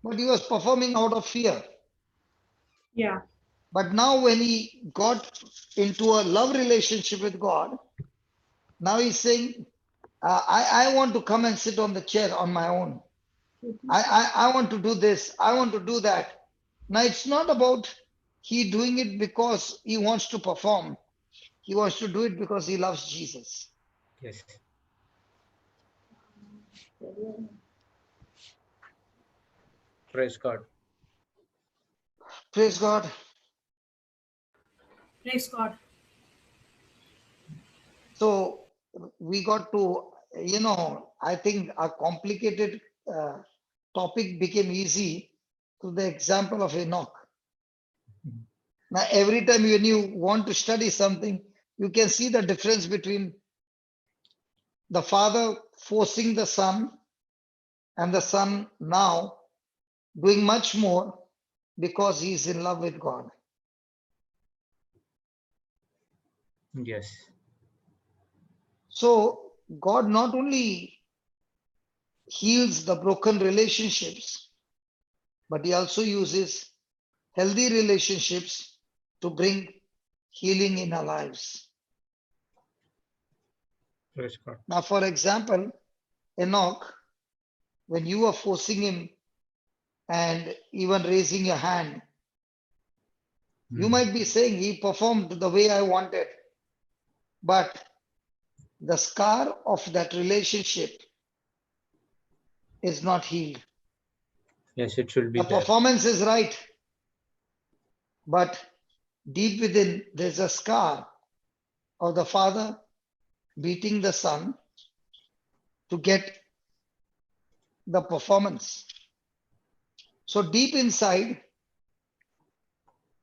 but he was performing out of fear. Yeah. But now when he got into a love relationship with God, now he's saying, I want to come and sit on the chair on my own. I want to do this. I want to do that. Now it's not about he doing it because he wants to perform. He wants to do it because he loves Jesus. Yes. Praise God. Praise God. Praise God. So we got to, I think a complicated topic became easy through the example of Enoch. Now, every time when you want to study something, you can see the difference between the father forcing the son and the son now doing much more because he's in love with God. Yes. So God not only heals the broken relationships, but he also uses healthy relationships to bring healing in our lives. Praise God. Now, for example, Enoch, when you are forcing him and even raising your hand, you might be saying he performed the way I wanted, but the scar of that relationship is not healed. Yes, it should be The there. performance is right, but deep within there's a scar of the father beating the son to get the performance. So deep inside,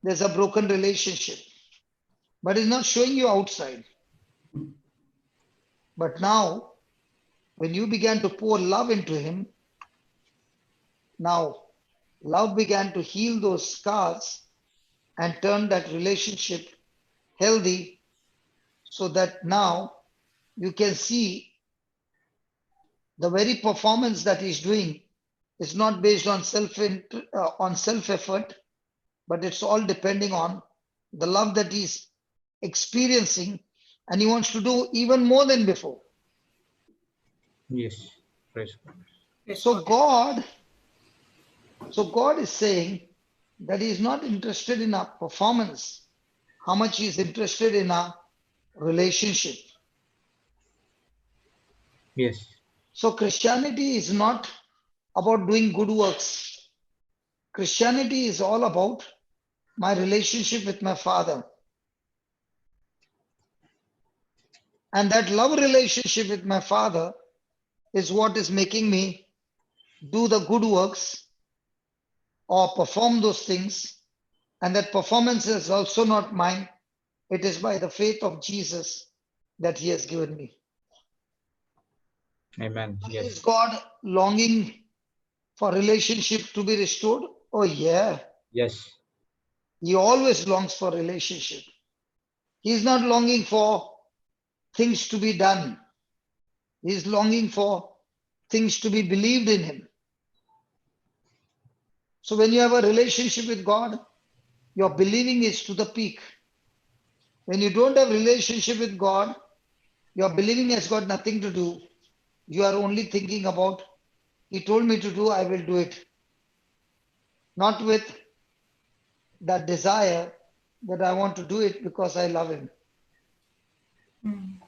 there's a broken relationship, but it's not showing you outside. But now, when you began to pour love into him, now love began to heal those scars and turn that relationship healthy, so that now you can see the very performance that he's doing is not based on self effort, but it's all depending on the love that he's experiencing, and he wants to do even more than before. Yes. Praise God. So God is saying that he is not interested in our performance, how much he is interested in our relationship. Yes. So Christianity is not about doing good works. Christianity is all about my relationship with my Father. And that love relationship with my Father is what is making me do the good works or perform those things. And that performance is also not mine. It is by the faith of Jesus that he has given me. Amen. Is Yes. God longing for relationship to be restored? Oh yeah. Yes. He always longs for relationship. He is not longing for things to be done. He is longing for things to be believed in him. So when you have a relationship with God, your believing is to the peak. When you don't have relationship with God, your believing has got nothing to do. You are only thinking about, he told me to do, I will do it. Not with that desire that I want to do it because I love him. Mm.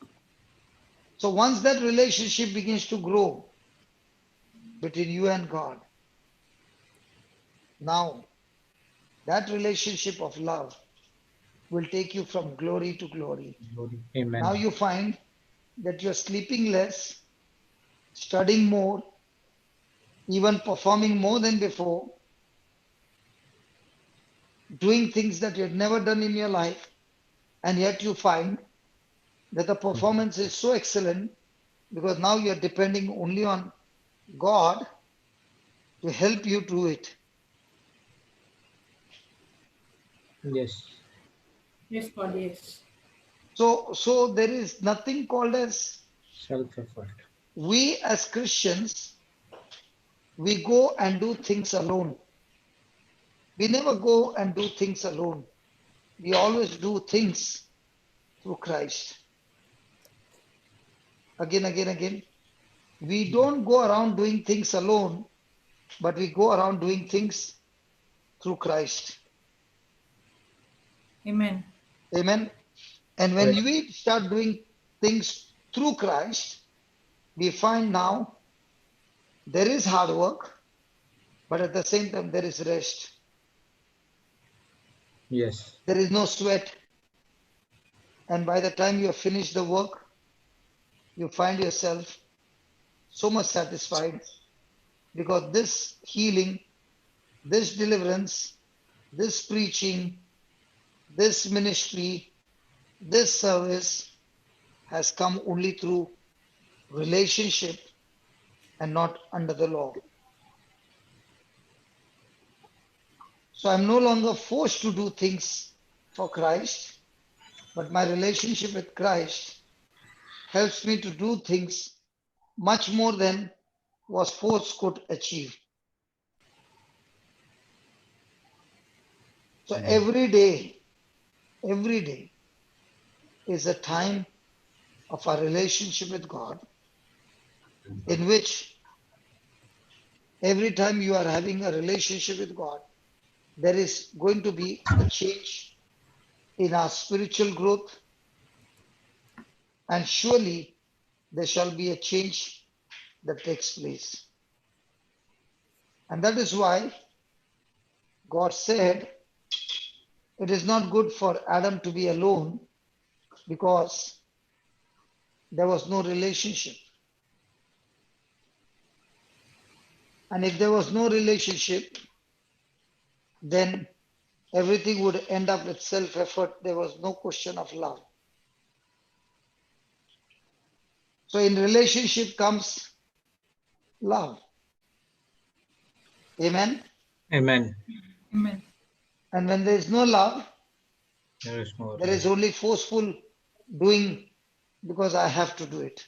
So once that relationship begins to grow between you and God, now that relationship of love will take you from glory to glory. Glory. Amen. Now you find that you're sleeping less, studying more, even performing more than before, doing things that you had never done in your life, and yet you find that the performance is so excellent because now you're depending only on God to help you do it. Yes. Yes, God, yes. So there is nothing called as, Self-effort. we as Christians, we go and do things alone. We never go and do things alone. We always do things through Christ. Again. We don't go around doing things alone, but we go around doing things through Christ. Amen. Amen. And when Yes. we start doing things through Christ, we find now there is hard work, but at the same time, there is rest. Yes. There is no sweat. And by the time you have finished the work, you find yourself so much satisfied because this healing, this deliverance, this preaching, this ministry, this service has come only through relationship and not under the law. So I'm no longer forced to do things for Christ, but my relationship with Christ helps me to do things much more than was force could achieve. So every day is a time of our relationship with God, in which every time you are having a relationship with God, there is going to be a change in our spiritual growth, and surely there shall be a change that takes place. And that is why God said it is not good for Adam to be alone because there was no relationship. And if there was no relationship, then everything would end up with self-effort. There was no question of love. So in relationship comes love. Amen. Amen. Amen. And when there is no love, There is more. there is only forceful doing because I have to do it.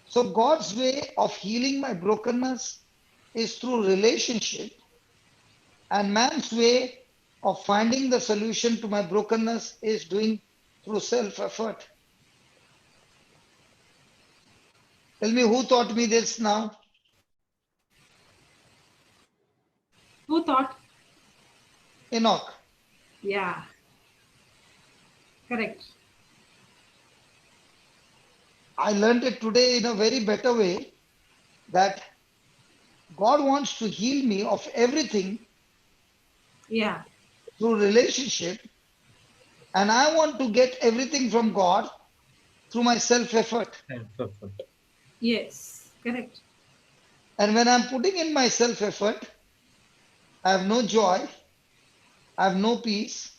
So God's way of healing my brokenness is through relationship, and man's way of finding the solution to my brokenness is doing through self-effort. Tell me, who taught me this now? Who thought? Enoch. Yeah. Correct. I learned it today in a very better way that God wants to heal me of everything Yeah. through relationship, and I want to get everything from God through my self-effort. Self-effort. Yes. Correct. And when I'm putting in my self-effort, I have no joy, I have no peace.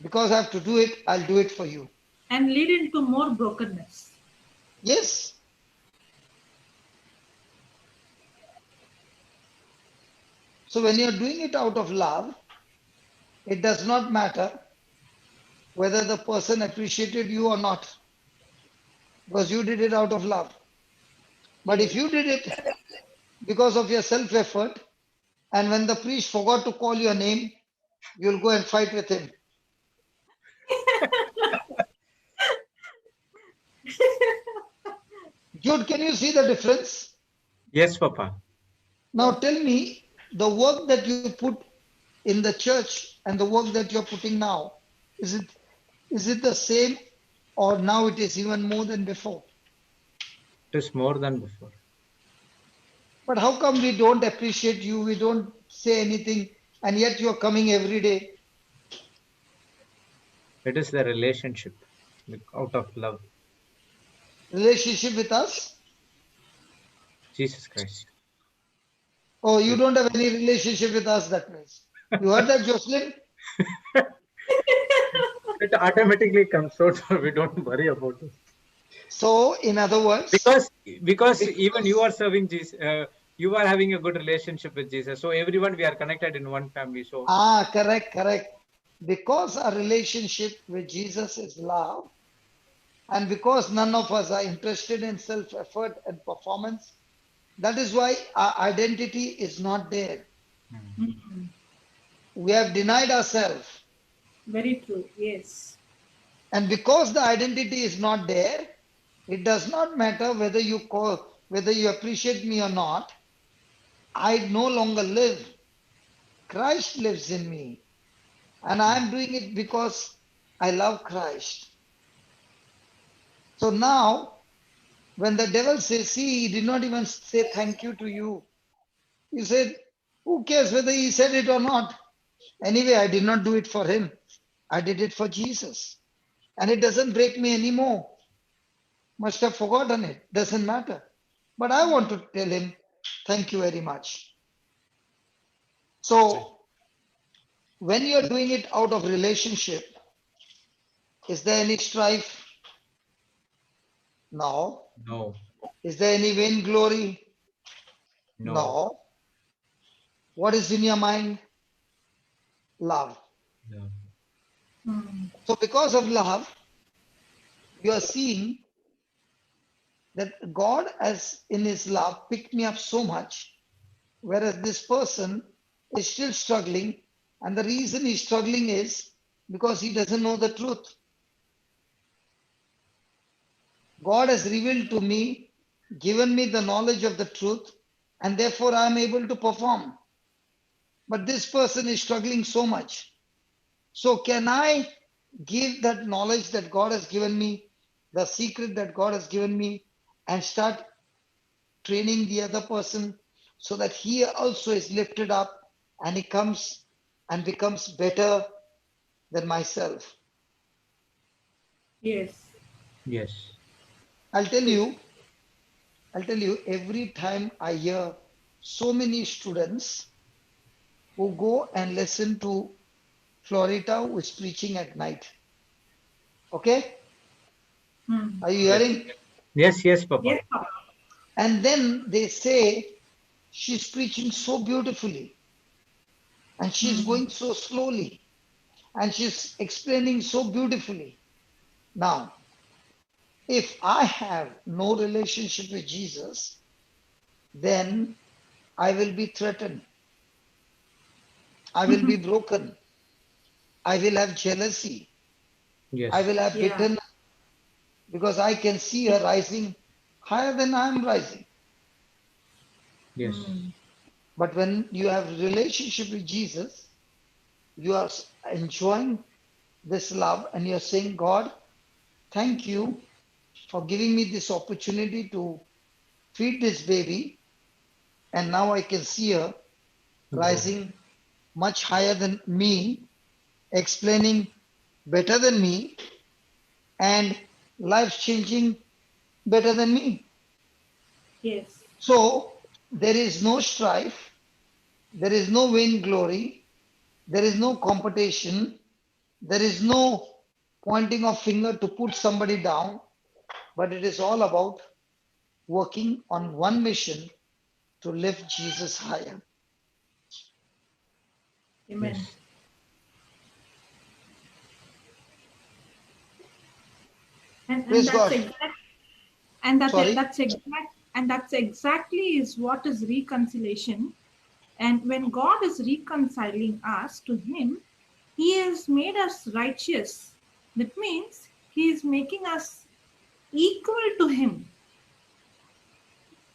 Because I have to do it, I'll do it for you. And lead into more brokenness. Yes. So when you're doing it out of love, it does not matter whether the person appreciated you or not, because you did it out of love. But if you did it because of your self-effort, and when the priest forgot to call your name, you'll go and fight with him. Jude, can you see the difference? Yes, Papa. Now tell me, the work that you put in the church and the work that you're putting now, is it the same, or now it is even more than before? It is more than before. But how come we don't appreciate you, we don't say anything, and yet you're coming every day? It is the relationship out of love. Relationship with us? Jesus Christ. Oh, you don't have any relationship with us, that means. You heard that, Jocelyn? It automatically comes out, so we don't worry about it. So, in other words, Because even you are serving Jesus, you are having a good relationship with Jesus. So everyone, we are connected in one family. So correct. Because our relationship with Jesus is love, and because none of us are interested in self-effort and performance, that is why our identity is not there. We have denied ourselves. Very true. Yes. And because the identity is not there, it does not matter whether you appreciate me or not. I no longer live. Christ lives in me. And I'm doing it because I love Christ. So now, when the devil says, see, he did not even say thank you to you. He said, who cares whether he said it or not? Anyway, I did not do it for him. I did it for Jesus. And it doesn't break me anymore. Must have forgotten it. Doesn't matter. But I want to tell him, thank you very much. So, when you're doing it out of relationship, is there any strife? No. no, Is there any vainglory? no. No. What is in your mind? Love. No. So because of love, you are seeing that God has in his love picked me up so much, whereas this person is still struggling. And the reason he's struggling is because he doesn't know the truth. God has revealed to me, given me the knowledge of the truth, and therefore I am able to perform. But this person is struggling so much. So can I give that knowledge that God has given me, the secret that God has given me, and start training the other person so that he also is lifted up and he comes and becomes better than myself? Yes. Yes. I'll tell you, every time I hear so many students who go and listen to Florida, who is preaching at night. Okay? Are you hearing? Yes, Papa. Yes, Papa. And then they say, she's preaching so beautifully, and she's going so slowly, and she's explaining so beautifully. Now, if I have no relationship with Jesus, then I will be threatened. I will be broken. I will have jealousy. Yes. I will have Yeah. bitterness because I can see her rising higher than I am rising. Yes. But when you have a relationship with Jesus, you are enjoying this love and you're saying, God, thank you for giving me this opportunity to feed this baby. And now I can see her rising much higher than me, explaining better than me, and life changing better than me. Yes. So there is no strife, there is no vainglory, there is no competition, there is no pointing of finger to put somebody down, but it is all about working on one mission to lift Jesus higher. Amen. Yes. And Praise that's God. exact. And Sorry. that's exactly is what is reconciliation. And when God is reconciling us to Him, He has made us righteous. That means He is making us equal to Him.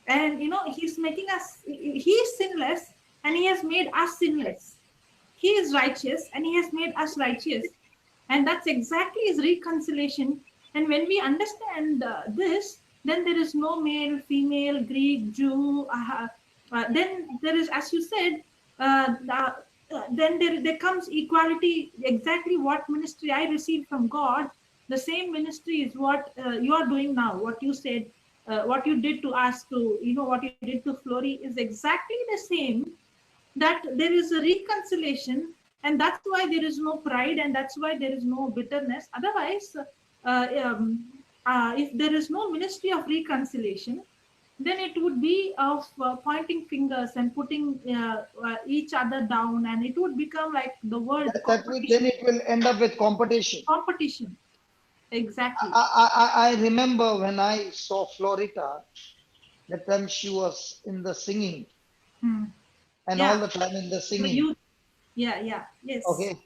And He's making us, He is sinless and He has made us sinless. He is righteous and He has made us righteous. And that's exactly His reconciliation. And when we understand this, then there is no male, female, Greek, Jew. Then there is, as you said, then there comes equality. Exactly what ministry I received from God, the same ministry is what you are doing now. What you said, what you did to us, what you did to Flory is exactly the same. That there is a reconciliation, and that's why there is no pride, and that's why there is no bitterness. Otherwise, if there is no ministry of reconciliation, then it would be of pointing fingers and putting each other down, and it would become like the world Then it will end up with competition. competition. Exactly. I remember when I saw Florita, that time she was in the singing Hmm. and all Yeah, the time in the the singing. youth. Yeah, yes. Okay.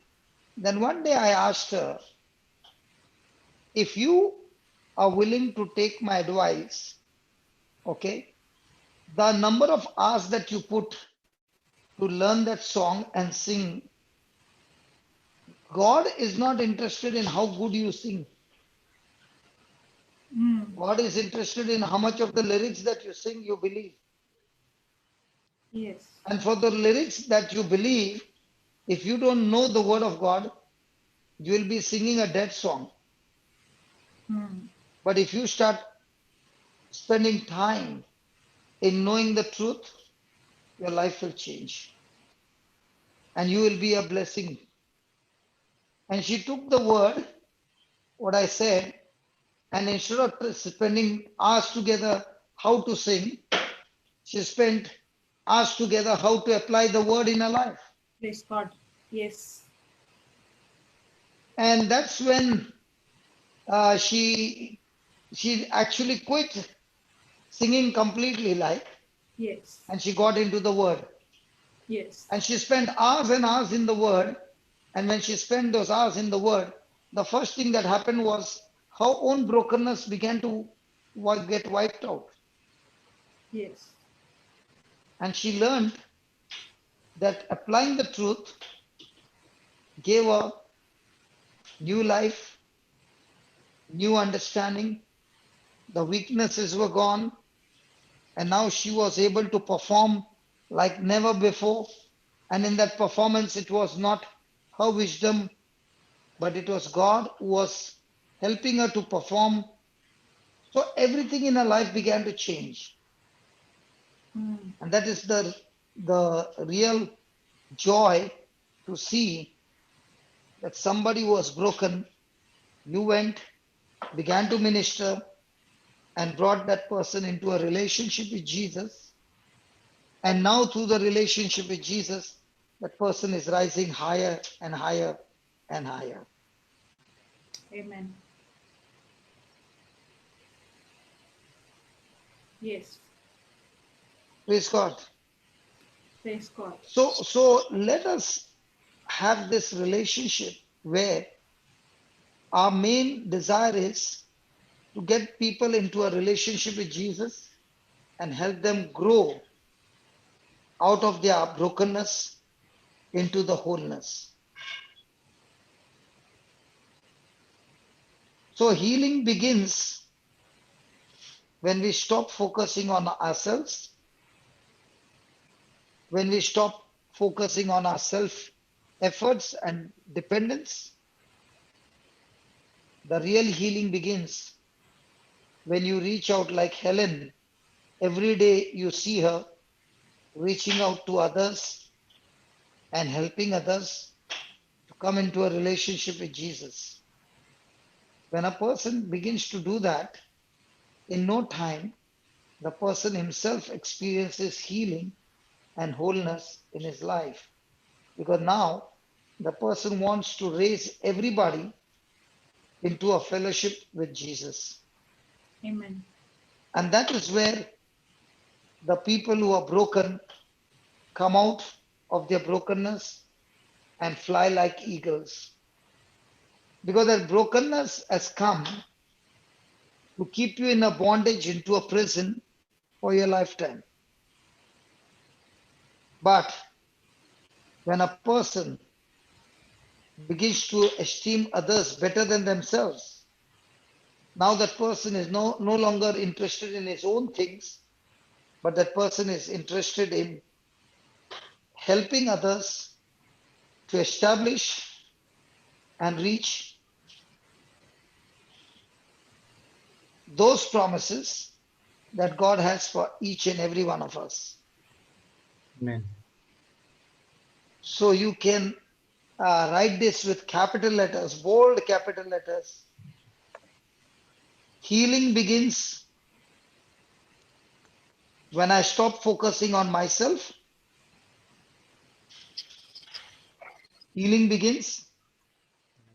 Then one day I asked her, if you are willing to take my advice, okay, the number of hours that you put to learn that song and sing, God is not interested in how good you sing. Hmm. God is interested in how much of the lyrics that you sing you believe. Yes. And for the lyrics that you believe, if you don't know the word of God, you will be singing a dead song. Hmm. But if you start spending time in knowing the truth, your life will change and you will be a blessing. And she took the word, what I said, and instead of spending hours together how to sing, she spent hours together how to apply the word in her life. Praise God. Yes. And that's when she actually quit singing completely, like, Yes. and she got into the word. Yes. And she spent hours and hours in the word. And when she spent those hours in the word, the first thing that happened was her own brokenness began to get wiped out. Yes. And she learned that applying the truth gave her new life, new understanding. The weaknesses were gone. And now she was able to perform like never before. And in that performance, it was not her wisdom, but it was God who was helping her to perform. So everything in her life began to change. Hmm. And that is the real joy to see that somebody who was broken, you went, began to minister, and brought that person into a relationship with Jesus. And now, through the relationship with Jesus, that person is rising higher and higher and higher. Amen. Yes. Praise God. Praise God. So let us have this relationship where our main desire is to get people into a relationship with Jesus and help them grow out of their brokenness into the wholeness. So healing begins when we stop focusing on ourselves, when we stop focusing on our self efforts and dependence. The real healing begins when you reach out like Helen, every day you see her reaching out to others and helping others to come into a relationship with Jesus. When a person begins to do that, in no time, the person himself experiences healing and wholeness in his life. Because now the person wants to raise everybody into a fellowship with Jesus. Amen. And that is where the people who are broken come out of their brokenness and fly like eagles. Because that brokenness has come to keep you in a bondage into a prison for your lifetime. But when a person begins to esteem others better than themselves, now that person is no longer interested in his own things, but that person is interested in helping others to establish and reach those promises that God has for each and every one of us. Amen. So you can write this with capital letters, bold capital letters. Healing begins when I stop focusing on myself. Healing begins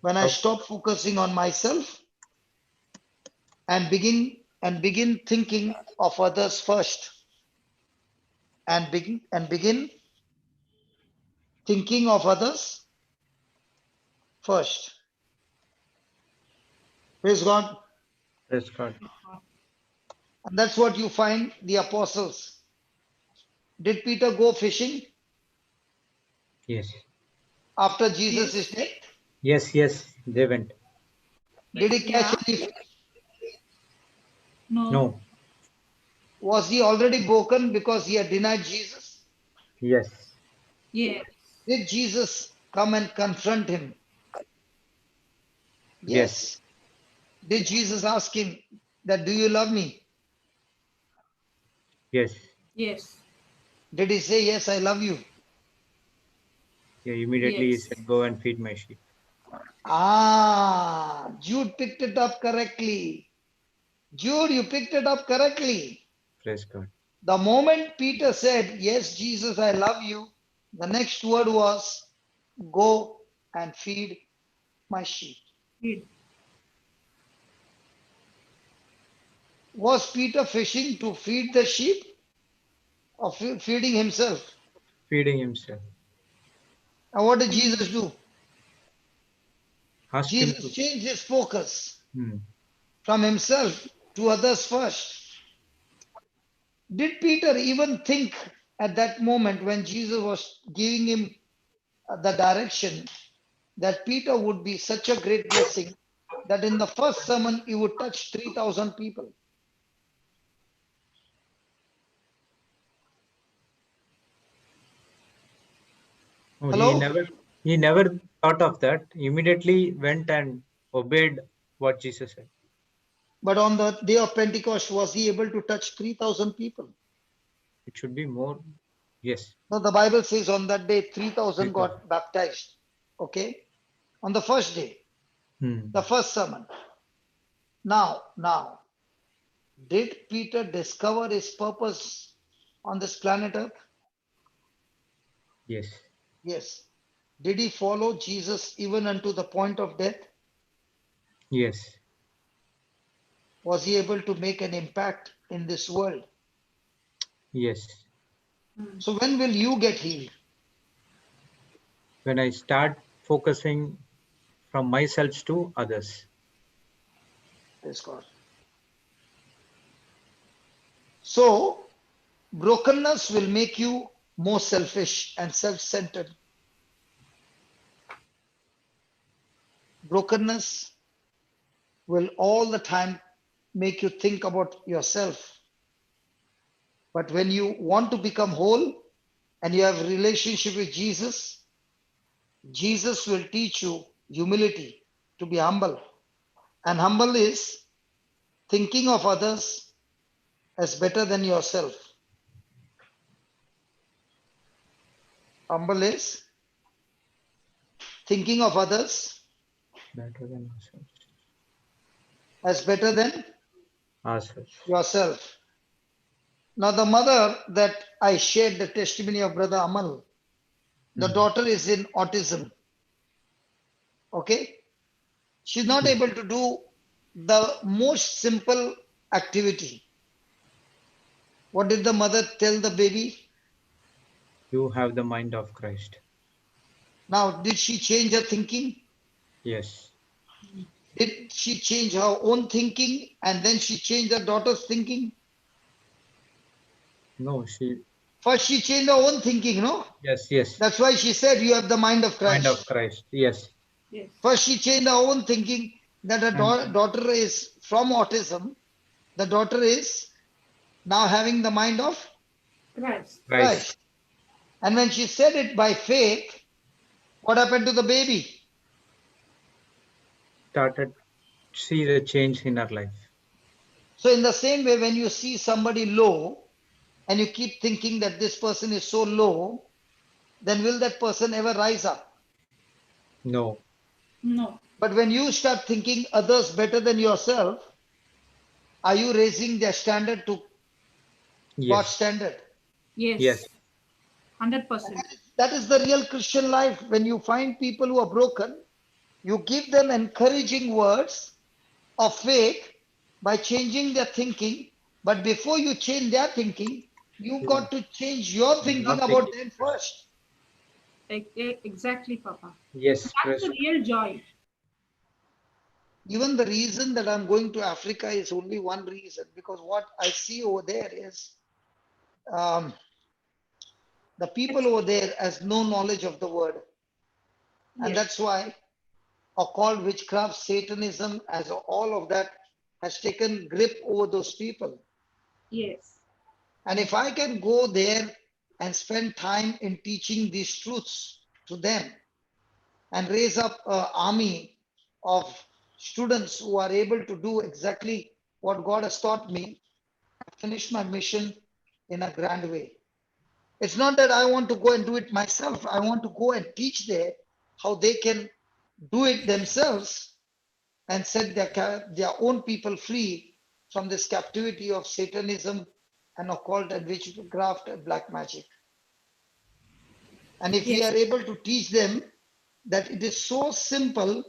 when I stop focusing on myself and begin thinking of others first, and begin thinking of others first. Praise God. Praise God. And that's what you find the apostles. Did Peter go fishing Yes. after Jesus' Yes. death? Yes, yes, they went. Did he catch Yeah. any fish? No. No. Was he already broken because he had denied Jesus? Yes. Yes. Did Jesus come and confront him? Yes. Yes. Did Jesus ask him that, do you love me? Yes. Yes. Did he say, yes, I love you? Yeah, immediately he Yes. said, go and feed my sheep. Jude picked it up correctly. Jude, you picked it up correctly. Praise God. The moment Peter said, yes, Jesus, I love you, the next word was, go and feed my sheep. Did. Was Peter fishing to feed the sheep or feeding himself? Feeding himself. And what did Jesus do? Asked him Jesus to. changed his focus Hmm. from himself to others first. Did Peter even think at that moment when Jesus was giving him the direction that Peter would be such a great blessing that in the first sermon he would touch 3,000 people? Oh, Hello? he never thought of that. Immediately went and obeyed what Jesus said. But on the day of Pentecost, was he able to touch 3,000 people? It should be more. Yes. No, the Bible says on that day 3,000 3,000. got baptized. Okay? On the first day, Hmm. the first sermon. Now, did Peter discover his purpose on this planet Earth? Yes. Yes. Did he follow Jesus even unto the point of death? Yes. Was he able to make an impact in this world? Yes. So when will you get healed? When I start focusing from myself to others. Praise God. So brokenness will make you more selfish and self-centered. Brokenness will all the time make you think about yourself. But when you want to become whole and you have a relationship with Jesus, Jesus will teach you humility, to be humble. And humble is thinking of others as better than yourself. Humble is thinking of others Better than ourselves. as better than Ourselves. yourself. Now, the mother that I shared the testimony of Brother Amal, the daughter is in autism. Okay? She's not able to do the most simple activity. What did the mother tell the baby? You have the mind of Christ. Now, did she change her thinking? Yes. Did she change her own thinking and then she changed her daughter's thinking? No, she. First, she changed her own thinking, no? Yes, yes. That's why she said, you have the mind of Mind of Christ. Christ. Yes. Yes. First, she changed her own thinking that her And- daughter is from autism. The daughter is now having the mind of Christ. Christ. Christ. And when she said it by faith, what happened to the baby? Started see the change in her life. So, in the same way, when you see somebody low and you keep thinking that this person is so low, then will that person ever rise up? No. No. But when you start thinking others better than yourself, are you raising their standard to God's Yes. standard? Yes. Yes. 100%. That is the real Christian life. When you find people who are broken, you give them encouraging words of faith by changing their thinking. But before you change their thinking, you got to change your thinking Not about thinking them first. first. Exactly, Papa. Yes. That's Press. the real joy. Even the reason that I'm going to Africa is only one reason, because what I see over there is um, the people over there has no knowledge of the word. And Yes. that's why occult witchcraft, Satanism, as all of that has taken grip over those people. Yes. And if I can go there and spend time in teaching these truths to them and raise up an army of students who are able to do exactly what God has taught me, I finish my mission in a grand way. It's not that I want to go and do it myself. I want to go and teach there how they can do it themselves and set their own people free from this captivity of Satanism and occult and witchcraft and black magic. And if we Yes. are able to teach them that it is so simple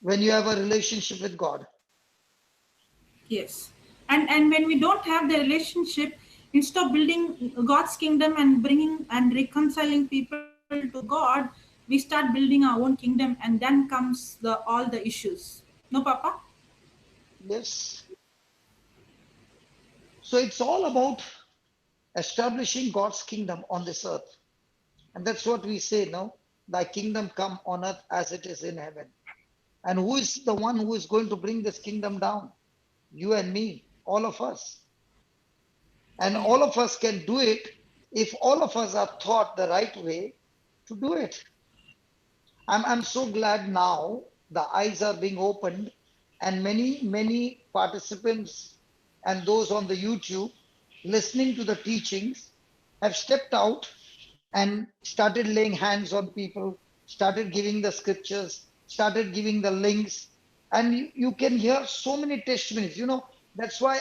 when you have a relationship with God. Yes. And when we don't have the relationship, instead of building God's kingdom and bringing and reconciling people to God, we start building our own kingdom, and then comes the all the issues. No, Papa? Yes. So it's all about establishing God's kingdom on this earth. And that's what we say, no? Thy kingdom come on earth as it is in heaven. And who is the one who is going to bring this kingdom down? You and me, all of us. And all of us can do it if all of us are taught the right way to do it. I'm so glad now the eyes are being opened and many participants and those on the YouTube listening to the teachings have stepped out and started laying hands on people, started giving the scriptures, started giving the links, and you can hear so many testimonies. That's why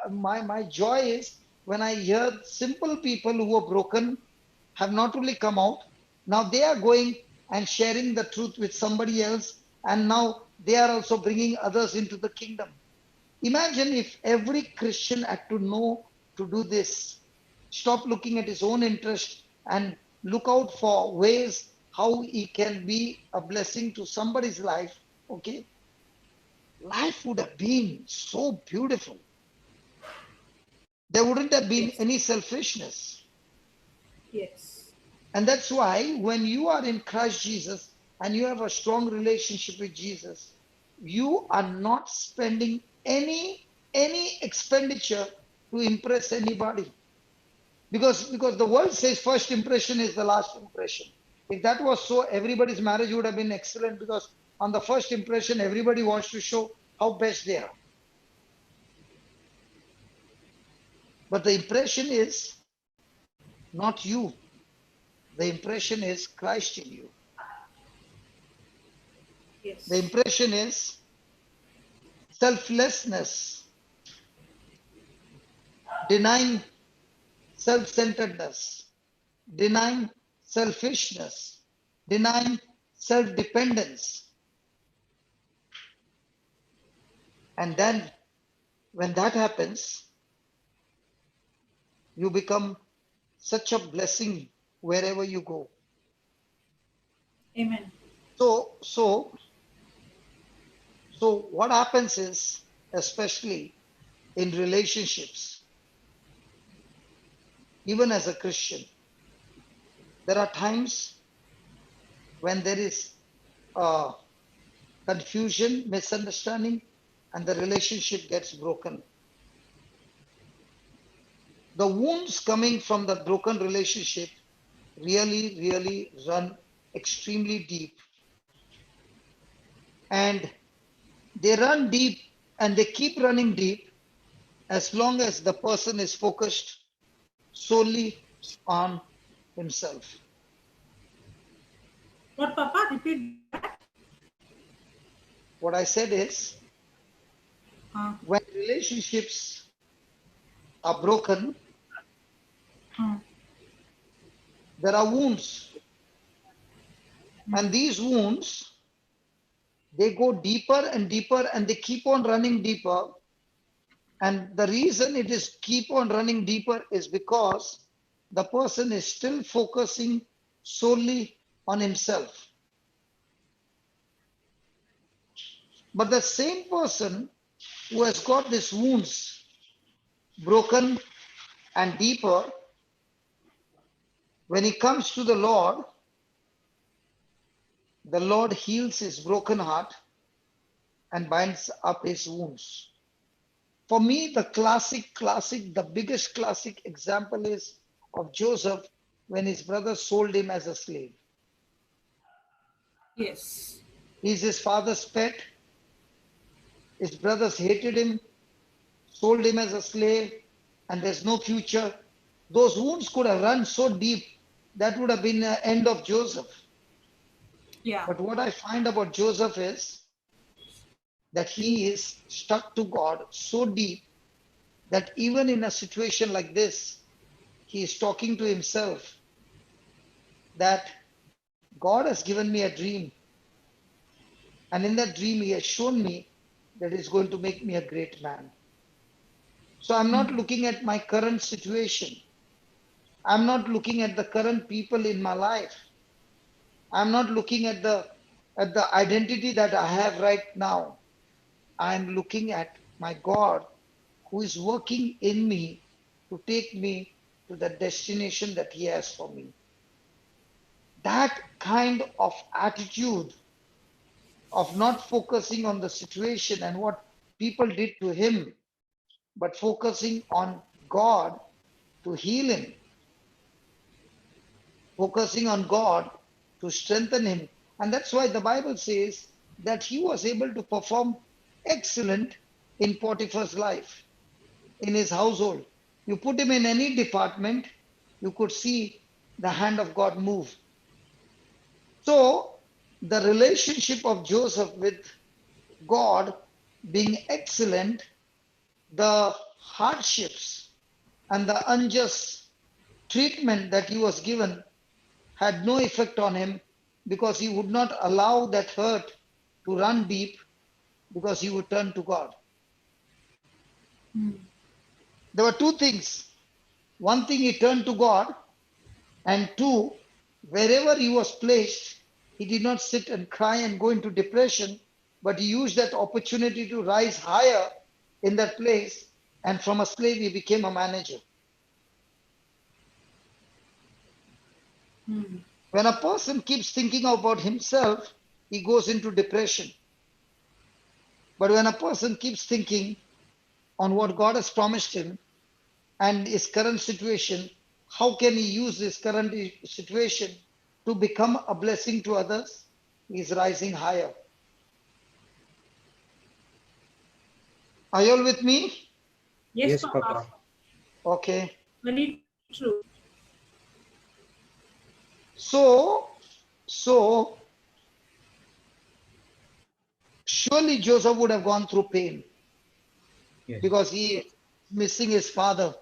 my joy is when I hear simple people who are broken have not only come out, now they are going and sharing the truth with somebody else, and now they are also bringing others into the kingdom. Imagine if every Christian had to know to do this. Stop looking at his own interest and look out for ways how he can be a blessing to somebody's life. Okay. Life would have been so beautiful. There wouldn't have been Yes. any selfishness. Yes. And that's why when you are in Christ Jesus and you have a strong relationship with Jesus, you are not spending any expenditure to impress anybody. Because the world says first impression is the last impression. If that was so, everybody's marriage would have been excellent, because on the first impression, everybody wants to show how best they are. But the impression is not you. The impression is Christ in you. Yes. The impression is selflessness, denying self-centeredness, denying selfishness, denying self-dependence. And then when that happens, you become such a blessing wherever you go. Amen. So what happens is, especially in relationships, even as a Christian, there are times when there is confusion, misunderstanding, and the relationship gets broken. The wounds coming from the broken relationship really run extremely deep. And they run deep and they keep running deep as long as the person is focused solely on himself. What, Papa? Repeat that. What I said is, Uh, when relationships are broken, uh, there are wounds. And these wounds, they go deeper and deeper and they keep on running deeper. And the reason it is keep on running deeper is because the person is still focusing solely on himself. But the same person who has got these wounds broken and deeper, when he comes to the Lord heals his broken heart and binds up his wounds. For me, the biggest classic example is of Joseph when his brothers sold him as a slave. yes. He's his father's pet. His brothers hated him, sold him as a slave, and there's no future. Those wounds could have run so deep, that would have been the end of Joseph. Yeah. But what I find about Joseph is that he is stuck to God so deep that even in a situation like this, he is talking to himself that God has given me a dream. And in that dream, he has shown me that he's going to make me a great man. So I'm not looking at my current situation. I'm not looking at the current people in my life. I'm not looking at the identity that I have right now. I'm looking at my God who is working in me to take me to the destination that he has for me. That kind of attitude of not focusing on the situation and what people did to him, but focusing on God to heal him, focusing on God to strengthen him. And that's why the Bible says that he was able to perform excellent in Potiphar's life, in his household. You put him in any department, you could see the hand of God move. So the relationship of Joseph with God being excellent, the hardships and the unjust treatment that he was given had no effect on him because he would not allow that hurt to run deep because he would turn to God. There were two things. One thing, he turned to God, and two, wherever he was placed, he did not sit and cry and go into depression, but he used that opportunity to rise higher in that place, and from a slave he became a manager. When a person keeps thinking about himself, he goes into depression. But when a person keeps thinking on what God has promised him and his current situation, how can he use this current situation to become a blessing to others? He is rising higher. Are you all with me? Yes, Yes, Papa. Papa. Okay. Very true. So surely Joseph would have gone through pain Yes. because he is missing his father.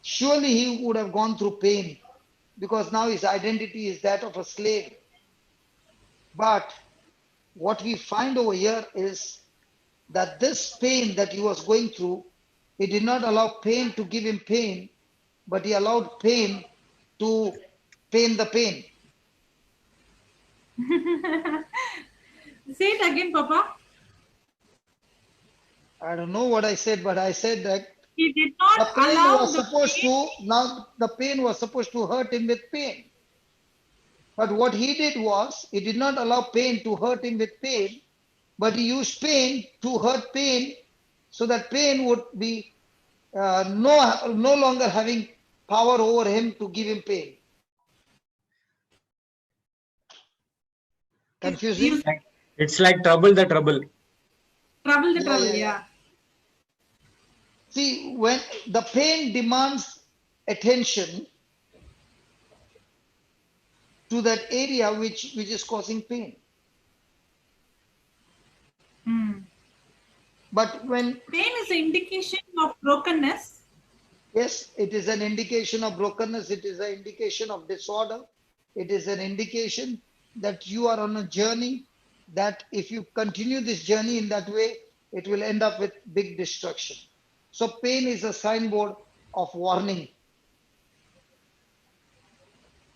Surely he would have gone through pain because now his identity is that of a slave. But what we find over here is that this pain that he was going through, he did not allow pain to give him pain, but he allowed pain to pain the pain. Say it again, Papa. I don't know what I said, but I said that He did not the pain allow was the supposed pain. to, now the pain was supposed to hurt him with pain. But what he did was, he did not allow pain to hurt him with pain, but he used pain to hurt pain so that pain would be no longer having power over him to give him pain. Confusing? You It's like trouble the trouble. trouble the Yeah, trouble, yeah, yeah. yeah. See, when the pain demands attention to that area which is causing pain. Hmm. But when, Pain is an indication of brokenness. yes, it is an indication of brokenness, it is an indication of disorder, it is an indication that you are on a journey that if you continue this journey in that way, it will end up with big destruction. So pain is a signboard of warning.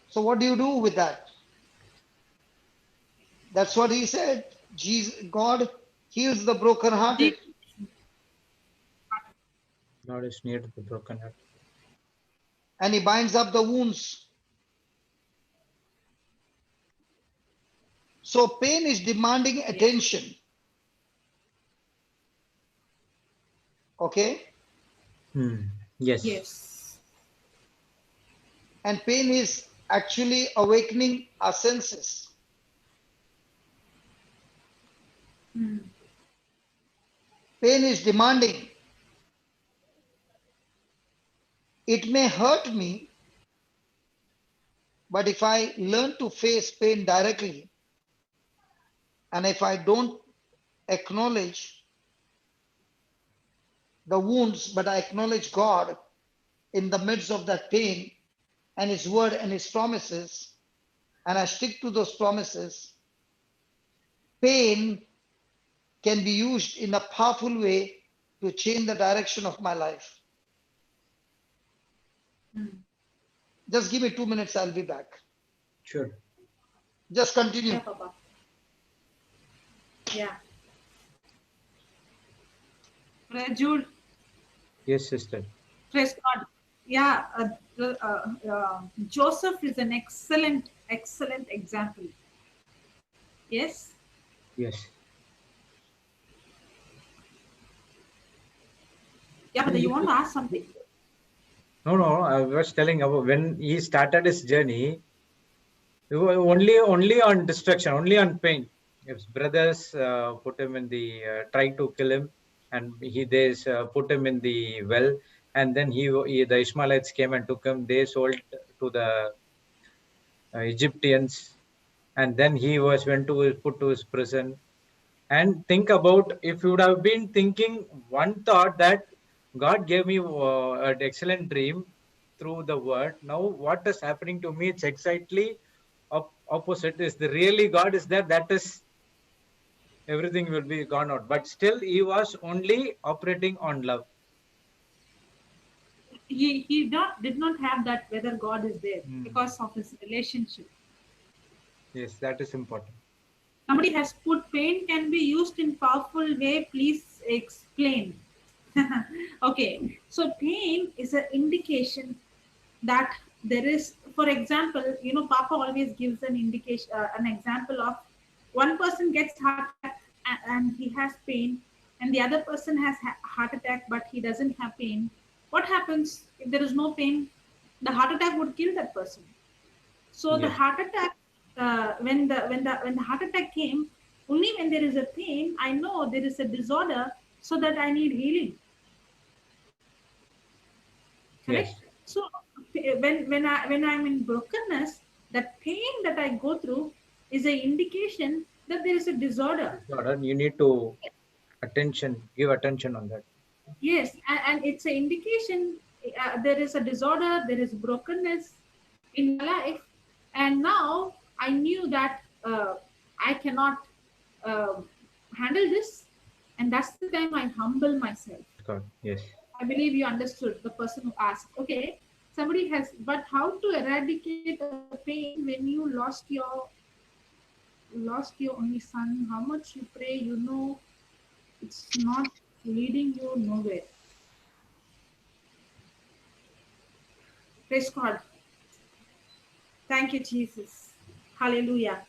So what do you do with that? That's what he said. Jesus, God heals the brokenhearted. God is near to the broken heart. And he binds up the wounds. So pain is demanding attention. Okay? Yes. Yes. And pain is actually awakening our senses. Hmm. Pain is demanding. It may hurt me, but if I learn to face pain directly, and if I don't acknowledge the wounds, but I acknowledge God in the midst of that pain and His word and His promises, and I stick to those promises, pain can be used in a powerful way to change the direction of my life. Hmm. Just give me 2 minutes, I'll be back. Sure. Just continue. Yeah, Papa. Yeah. Brother Jude, Yes, sister. praise God. Yeah, Joseph is an excellent example. Yes. Yes. Yeah, but you want to ask something? No, I was telling about when he started his journey, he was only on destruction, only on pain. His brothers put him in the, tried to kill him, and they put him in the well, and then the Ishmaelites came and took him. They sold to the Egyptians, and then he was put to his prison. And think about, if you would have been thinking one thought that God gave me an excellent dream through the word. Now what is happening to me? It's exactly opposite. Is the really God is there? That is, everything will be gone out. But still, he was only operating on love. He did not have that whether God is there because of his relationship. Yes, that is important. Somebody has put pain can be used in powerful way. Please explain. Okay, so pain is an indication that there is, for example, Papa always gives an indication, an example of one person gets heart attack and he has pain, and the other person has heart attack but he doesn't have pain. What happens if there is no pain? The heart attack would kill that person. So the Yes. heart attack, when the heart attack came, only when there is a pain, I know there is a disorder, so that I need healing. Correct? Yes. So when I'm in brokenness, that pain that I go through is an indication that there is a disorder. Jordan, you need to give attention on that. Yes, and it's an indication there is a disorder, there is brokenness in my life, and now I knew that I cannot uh, handle this, and that's the time I humble myself. God. Yes. I believe you understood the person who asked. Okay, somebody has, but how to eradicate the pain when you lost your only son? How much you pray, it's not leading you nowhere. Praise God. Thank you, Jesus. Hallelujah.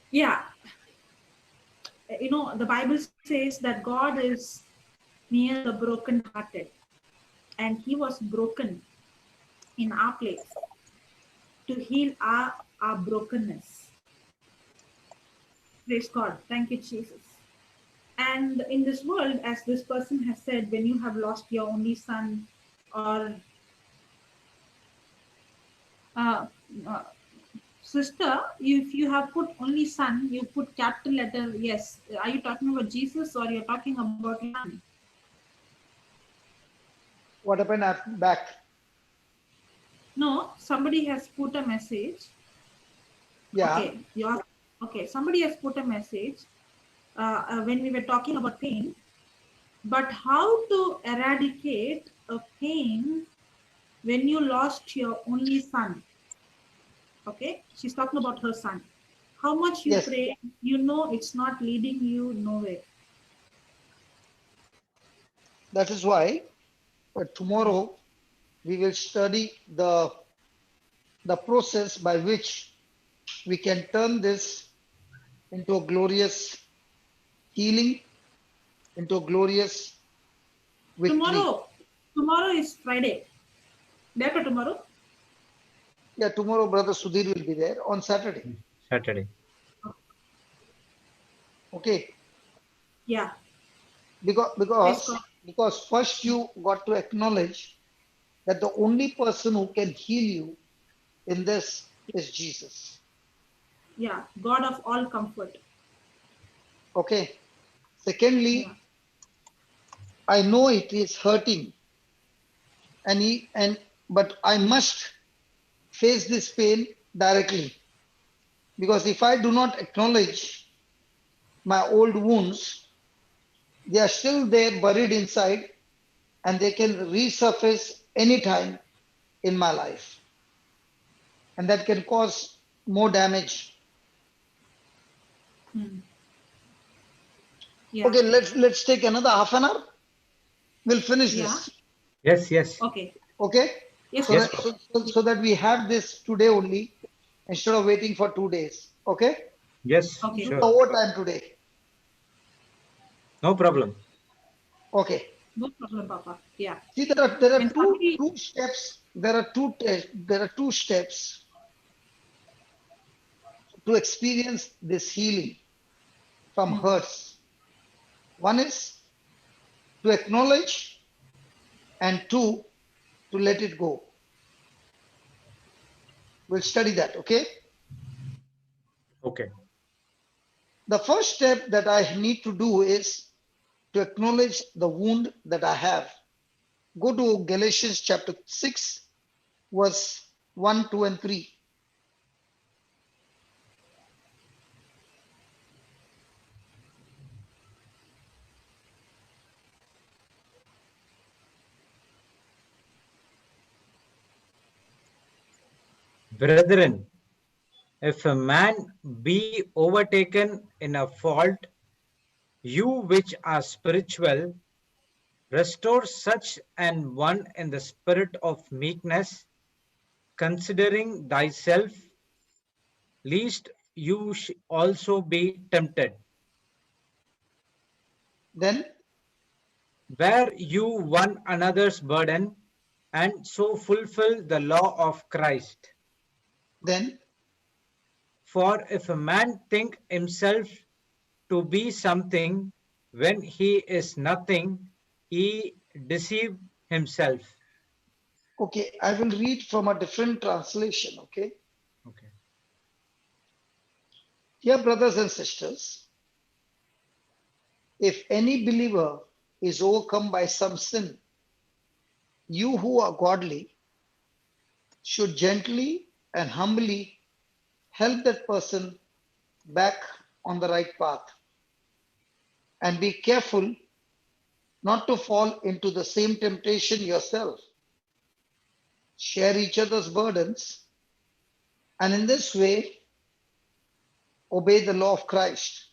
Yeah, the Bible says that God is near the broken-hearted, and He was broken in our place to heal our brokenness. Praise God. Thank you, Jesus. And in this world, as this person has said, when you have lost your only son, or uh, uh, sister, if you have put only son, you put capital letter. Yes. Are you talking about Jesus, or you're talking about your son? What happened back? No, somebody has put a message. Yeah. Okay. Somebody has put a message when we were talking about pain, but how to eradicate a pain when you lost your only son. Okay, she's talking about her son. How much you Yes. pray, it's not leading you nowhere. That is why tomorrow we will study the process by which we can turn this into a glorious healing, into a glorious victory. Tomorrow is Friday. Better tomorrow. Yeah, tomorrow Brother Sudhir will be there on Saturday. Saturday. Okay. Yeah. Because first you got to acknowledge that the only person who can heal you in this is Jesus. Yeah, God of all comfort. Okay. Secondly, Yeah. I know it is hurting, but I must face this pain directly, because if I do not acknowledge my old wounds, they are still there buried inside, and they can resurface anytime in my life, and that can cause more damage. Yeah. Okay, let's take another half an hour. We'll finish this. Yes. Okay. Okay. Yes. Yes. So that we have this today only, instead of waiting for 2 days. Okay. Yes. Okay. Do Sure. overtime today. No problem. Okay. No problem, Papa. Yeah. See, there are When two steps. There are two steps to experience this healing from hurts. One is to acknowledge, and two, to let it go. We'll study that. Okay. Okay. The first step that I need to do is to acknowledge the wound that I have. Go to Galatians chapter 6, verse 1, 2, and 3. Brethren, if a man be overtaken in a fault, you which are spiritual, restore such an one in the spirit of meekness, considering thyself, lest you also be tempted. Then, Bear you one another's burden, and so fulfill the law of Christ. then, For if a man think himself to be something when he is nothing, he deceive himself. Okay, I will read from a different translation, okay? Okay. Dear brothers and sisters, if any believer is overcome by some sin, you who are godly should gently and humbly help that person back on the right path. And be careful not to fall into the same temptation yourself. Share each other's burdens, and in this way, obey the law of Christ.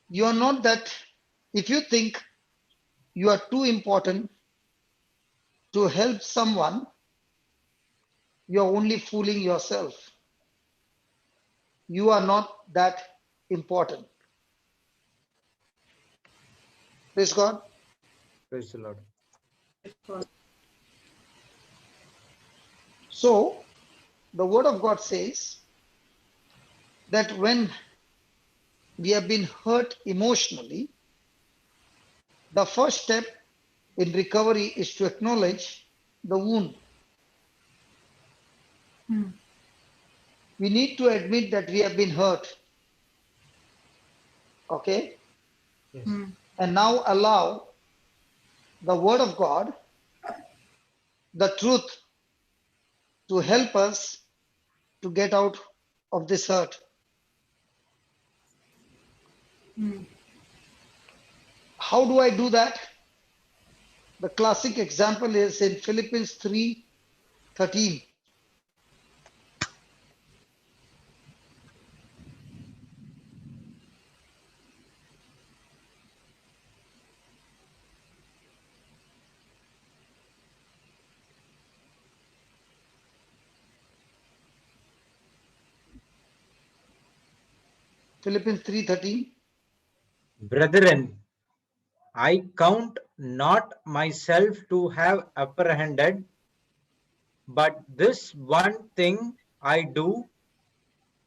You are not that, if you think you are too important to help someone, you are only fooling yourself. You are not that important. Praise God. Praise the Lord. So, the Word of God says that when we have been hurt emotionally, the first step in recovery is to acknowledge the wound. We need to admit that we have been hurt. Okay? Yes. And now allow the Word of God, the truth, to help us to get out of this hurt. How do I do that? The classic example is in Philippians 3:13. Philippians 3:13. Brethren, I count not myself to have apprehended, but this one thing I do,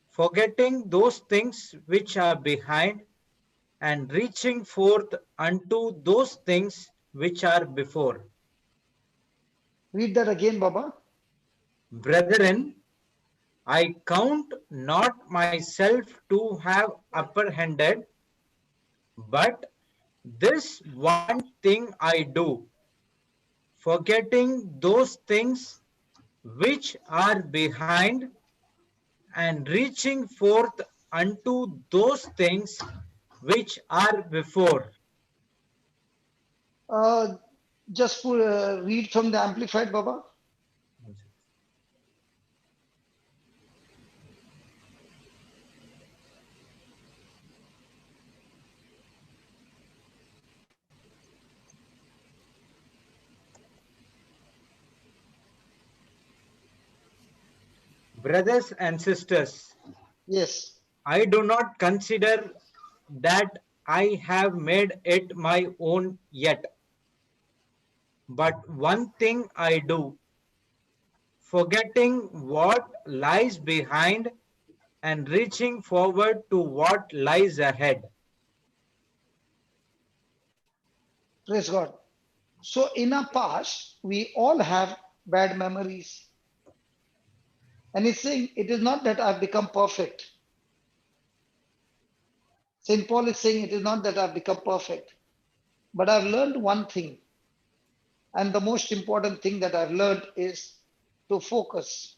forgetting those things which are behind, and reaching forth unto those things which are before. Read that again, Baba. Brethren, I count not myself to have apprehended, but this one thing I do, forgetting those things which are behind, and reaching forth unto those things which are before. Just read from the Amplified, Baba. Brothers and sisters, Yes. I do not consider that I have made it my own yet. But one thing I do, forgetting what lies behind and reaching forward to what lies ahead. Praise God. So in our past, we all have bad memories. And he's saying, it is not that I've become perfect. St. Paul is saying, it is not that I've become perfect. But I've learned one thing. And the most important thing that I've learned is to focus.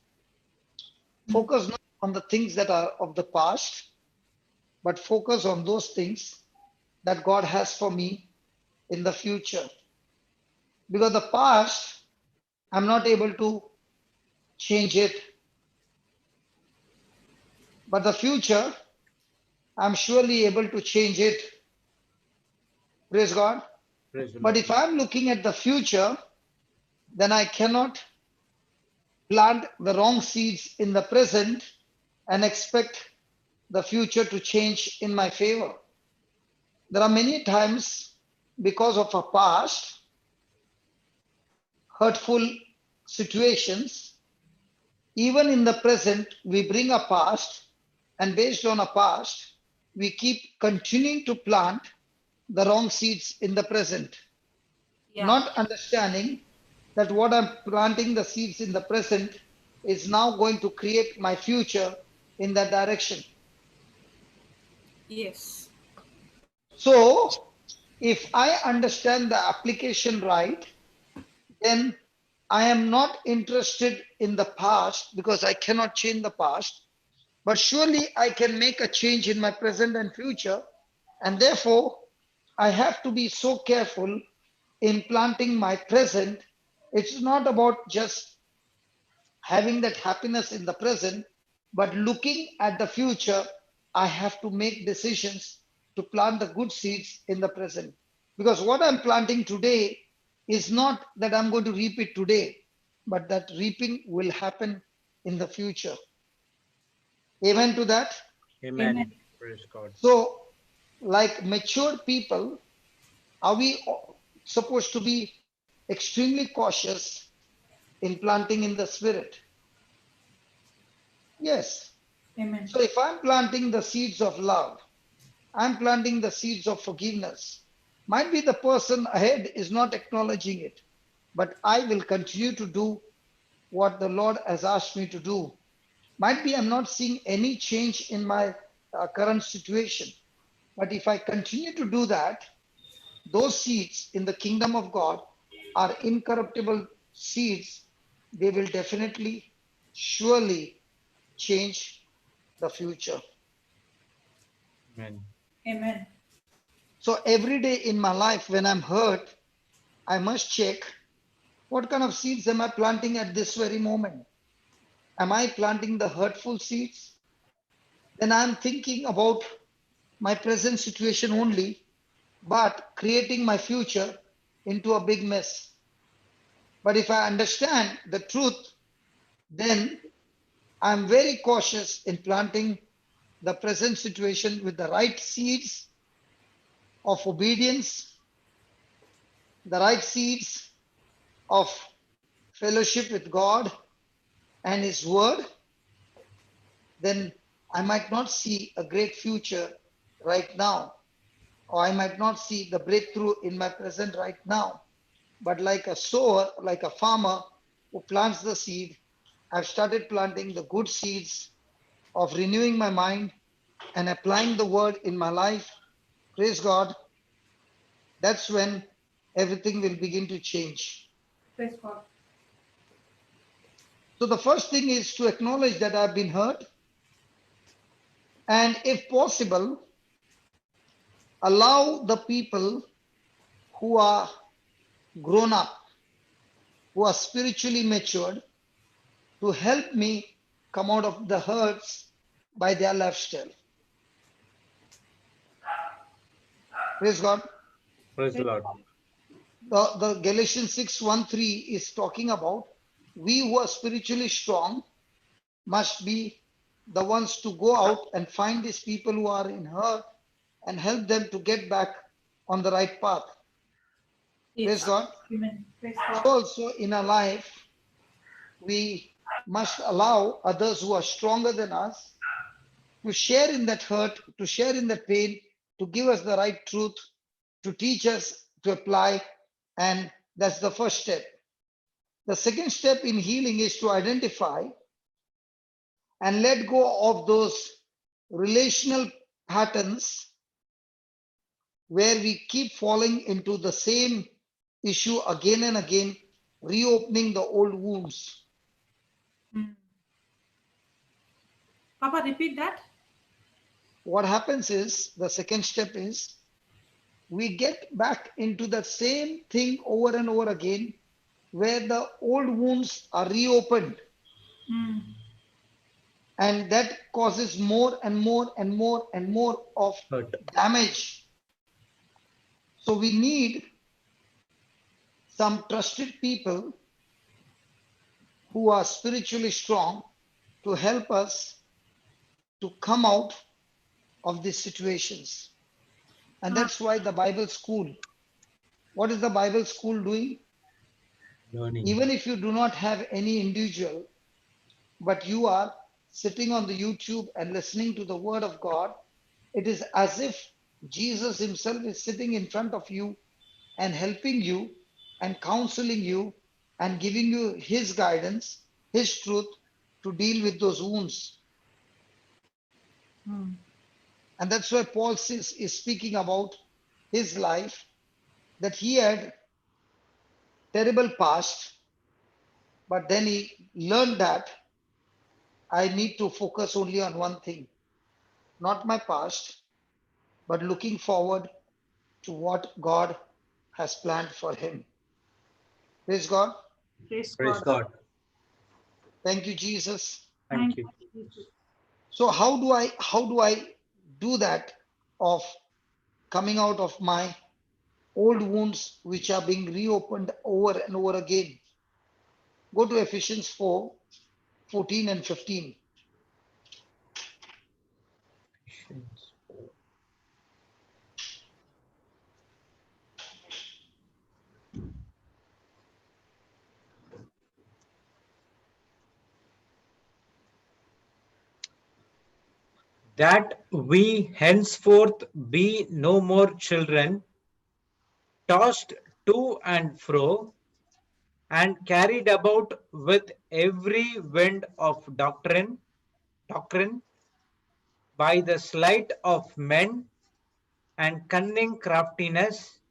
Focus not on the things that are of the past, but focus on those things that God has for me in the future. Because the past, I'm not able to change it. But the future, I'm surely able to change it. Praise God. Praise the But Lord. if I'm looking at the future, then I cannot plant the wrong seeds in the present and expect the future to change in my favor. There are many times, because of our past, hurtful situations, even in the present, we bring a past, and based on a past, we keep continuing to plant the wrong seeds in the present. not understanding that what I'm planting the seeds in the present is now going to create my future in that direction. Yes. So, if I understand the application right, then I am not interested in the past because I cannot change the past, but surely I can make a change in my present and future. And therefore, I have to be so careful in planting my present. It's not about just having that happiness in the present, but looking at the future, I have to make decisions to plant the good seeds in the present. Because what I'm planting today is not that I'm going to reap it today, but that reaping will happen in the future. Amen to that? Amen. Amen. Praise God. So, like mature people, are we supposed to be extremely cautious in planting in the spirit? Yes. Amen. So if I'm planting the seeds of love, I'm planting the seeds of forgiveness. Might be the person ahead is not acknowledging it, but I will continue to do what the Lord has asked me to do. Might be I'm not seeing any change in my current situation, but if I continue to do that, those seeds in the kingdom of God are incorruptible seeds. They will definitely, surely change the future. Amen. Amen. So every day in my life, when I'm hurt, I must check what kind of seeds am I planting at this very moment. Am I planting the hurtful seeds? Then I'm thinking about my present situation only, but creating my future into a big mess. But if I understand the truth, then I'm very cautious in planting the present situation with the right seeds of obedience, the right seeds of fellowship with God and His Word. Then I might not see a great future right now, or I might not see the breakthrough in my present right now. But like a sower, like a farmer who plants the seed, I've started planting the good seeds of renewing my mind and applying the word in my life. Praise God. That's when everything will begin to change. Praise God. So the first thing is to acknowledge that I've been hurt. And if possible, allow the people who are grown up, who are spiritually matured, to help me come out of the hurts by their lifestyle. Praise God. Praise the Lord. The Galatians 6:1-3 is talking about we who are spiritually strong must be the ones to go out and find these people who are in hurt and help them to get back on the right path. Praise Yes. God. Amen. Praise So God. also in our life, we must allow others who are stronger than us to share in that hurt, to share in that pain, to give us the right truth, to teach us to apply. And that's the first step. The second step in healing is to identify and let go of those relational patterns where we keep falling into the same issue again and again, reopening the old wounds. Mm. Papa, repeat that. What happens is the second step is we get back into the same thing over and over again where the old wounds are reopened, Mm. and that causes more and more and more and more of Hurt. damage. So we need some trusted people who are spiritually strong to help us to come out of these situations. And that's why the Bible school, what is the Bible school doing? Learning. Even if you do not have any individual, but you are sitting on the YouTube and listening to the word of God, it is as if Jesus himself is sitting in front of you and helping you and counseling you and giving you His guidance, His truth to deal with those wounds. Mm. And that's why Paul is speaking about his life, that he had terrible past, but then he learned that I need to focus only on one thing, not my past, but looking forward to what God has planned for him. Praise God. Praise Praise God. God. Thank you, Jesus. Thank you. Jesus. So how do I do that of coming out of my old wounds which are being reopened over and over again? Go to Ephesians 4:14 and 15. That we henceforth be no more children, tossed to and fro, and carried about with every wind of doctrine by the sleight of men and cunning craftiness,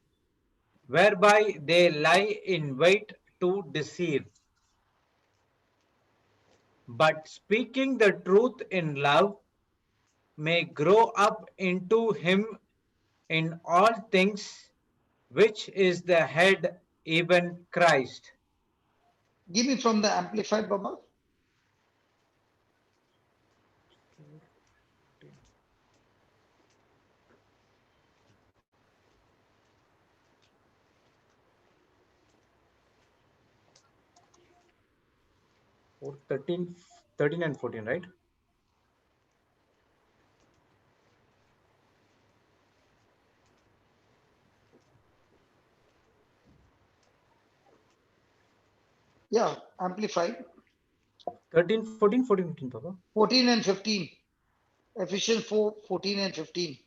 whereby they lie in wait to deceive. But speaking the truth in love may grow up into him in all things, which is the head, even Christ. Give me from the Amplified, Baba. Or 13 and 14, right? Yeah, Amplified. 13, 14, 14, 15, Papa. 14 and 15. Ephesians 4:14 and 15.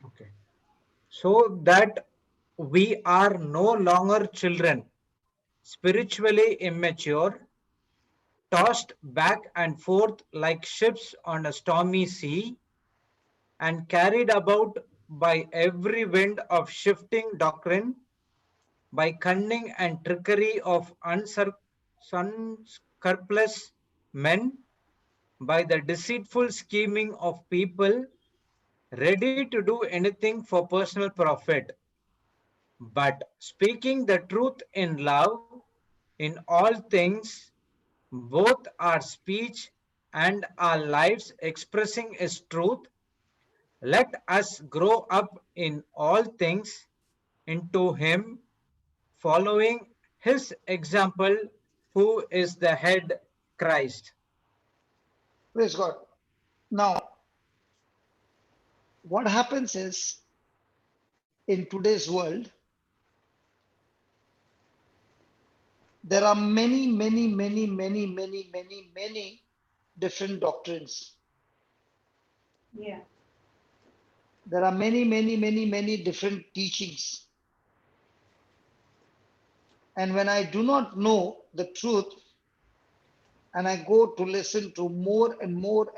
Okay. So that we are no longer children, spiritually immature, tossed back and forth like ships on a stormy sea, and carried about by every wind of shifting doctrine, by cunning and trickery of unscrupulous men, by the deceitful scheming of people ready to do anything for personal profit. But speaking the truth in love, in all things, both our speech and our lives expressing His truth, let us grow up in all things into Him, following His example, who is the head, Christ. Praise God. Now, what happens is, in today's world, there are many different doctrines. Yeah. There are many different teachings. And when I do not know the truth, and I go to listen to more and more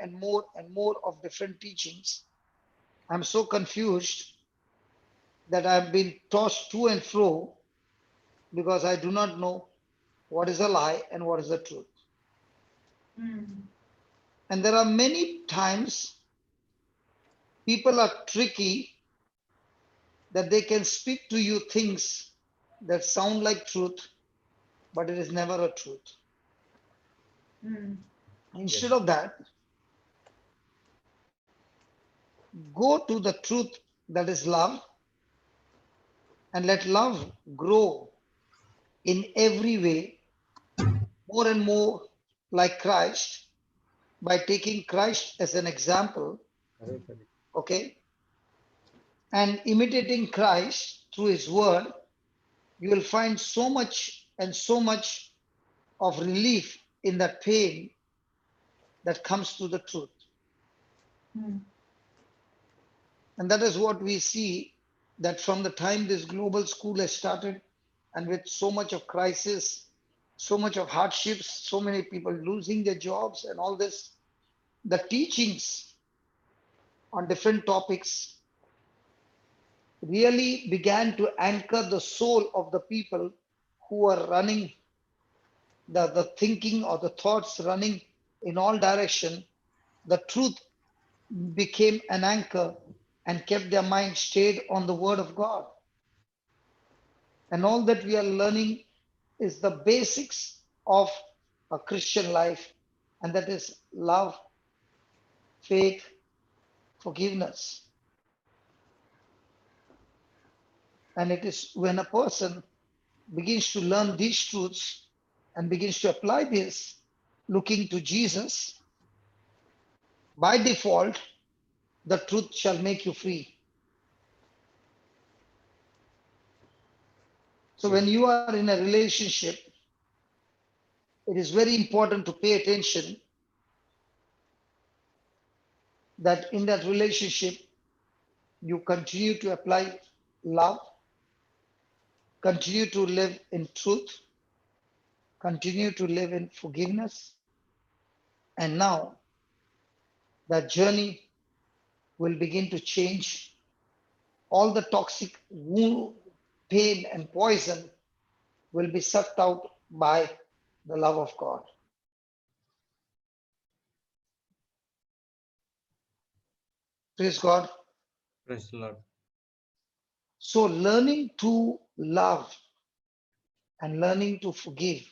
of different teachings, I'm so confused that I've been tossed to and fro because I do not know what is a lie and what is the truth. Mm. And there are many times people are tricky that they can speak to you things that sound like truth, but it is never a truth. Mm. Instead Yes. of that, go to the truth that is love and let love grow in every way more and more like Christ by taking Christ as an example, okay, and imitating Christ through his word. You will find so much of relief in that pain that comes through the truth. Mm. And that is what we see that from the time this global school has started, and with so much of crisis, so much of hardships, so many people losing their jobs and all this, the teachings on different topics really began to anchor the soul of the people who are running the thinking or the thoughts running in all direction. The truth became an anchor and kept their mind stayed on the word of God. And all that we are learning is the basics of a Christian life, and that is love, faith, forgiveness. And it is when a person begins to learn these truths and begins to apply this, looking to Jesus, by default, the truth shall make you free. So when you are in a relationship, it is very important to pay attention that in that relationship, you continue to apply love, continue to live in truth, continue to live in forgiveness. And now that journey will begin to change. All the toxic wound, pain, and poison will be sucked out by the love of God. Praise God. Praise the Lord. So learning to love and learning to forgive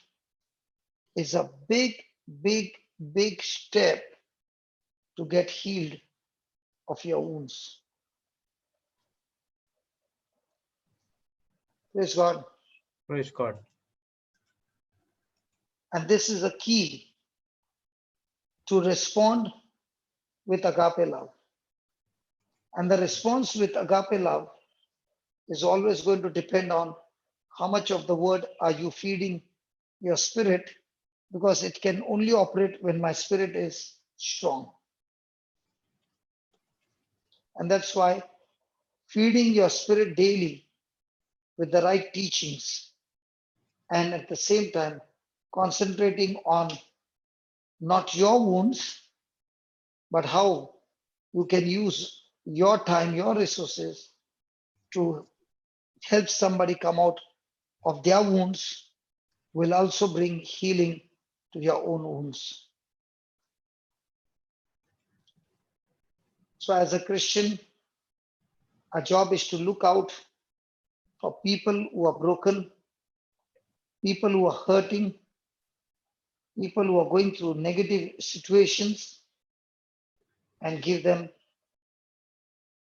is a big, big, big step to get healed of your wounds. Praise God. Praise God. And this is a key to respond with agape love. And the response with agape love is always going to depend on how much of the word are you feeding your spirit, because it can only operate when my spirit is strong. And that's why feeding your spirit daily with the right teachings, and at the same time concentrating on not your wounds, but how you can use your time, your resources to help somebody come out of their wounds, will also bring healing to your own wounds. So as a Christian, our job is to look out for people who are broken, people who are hurting, people who are going through negative situations, and give them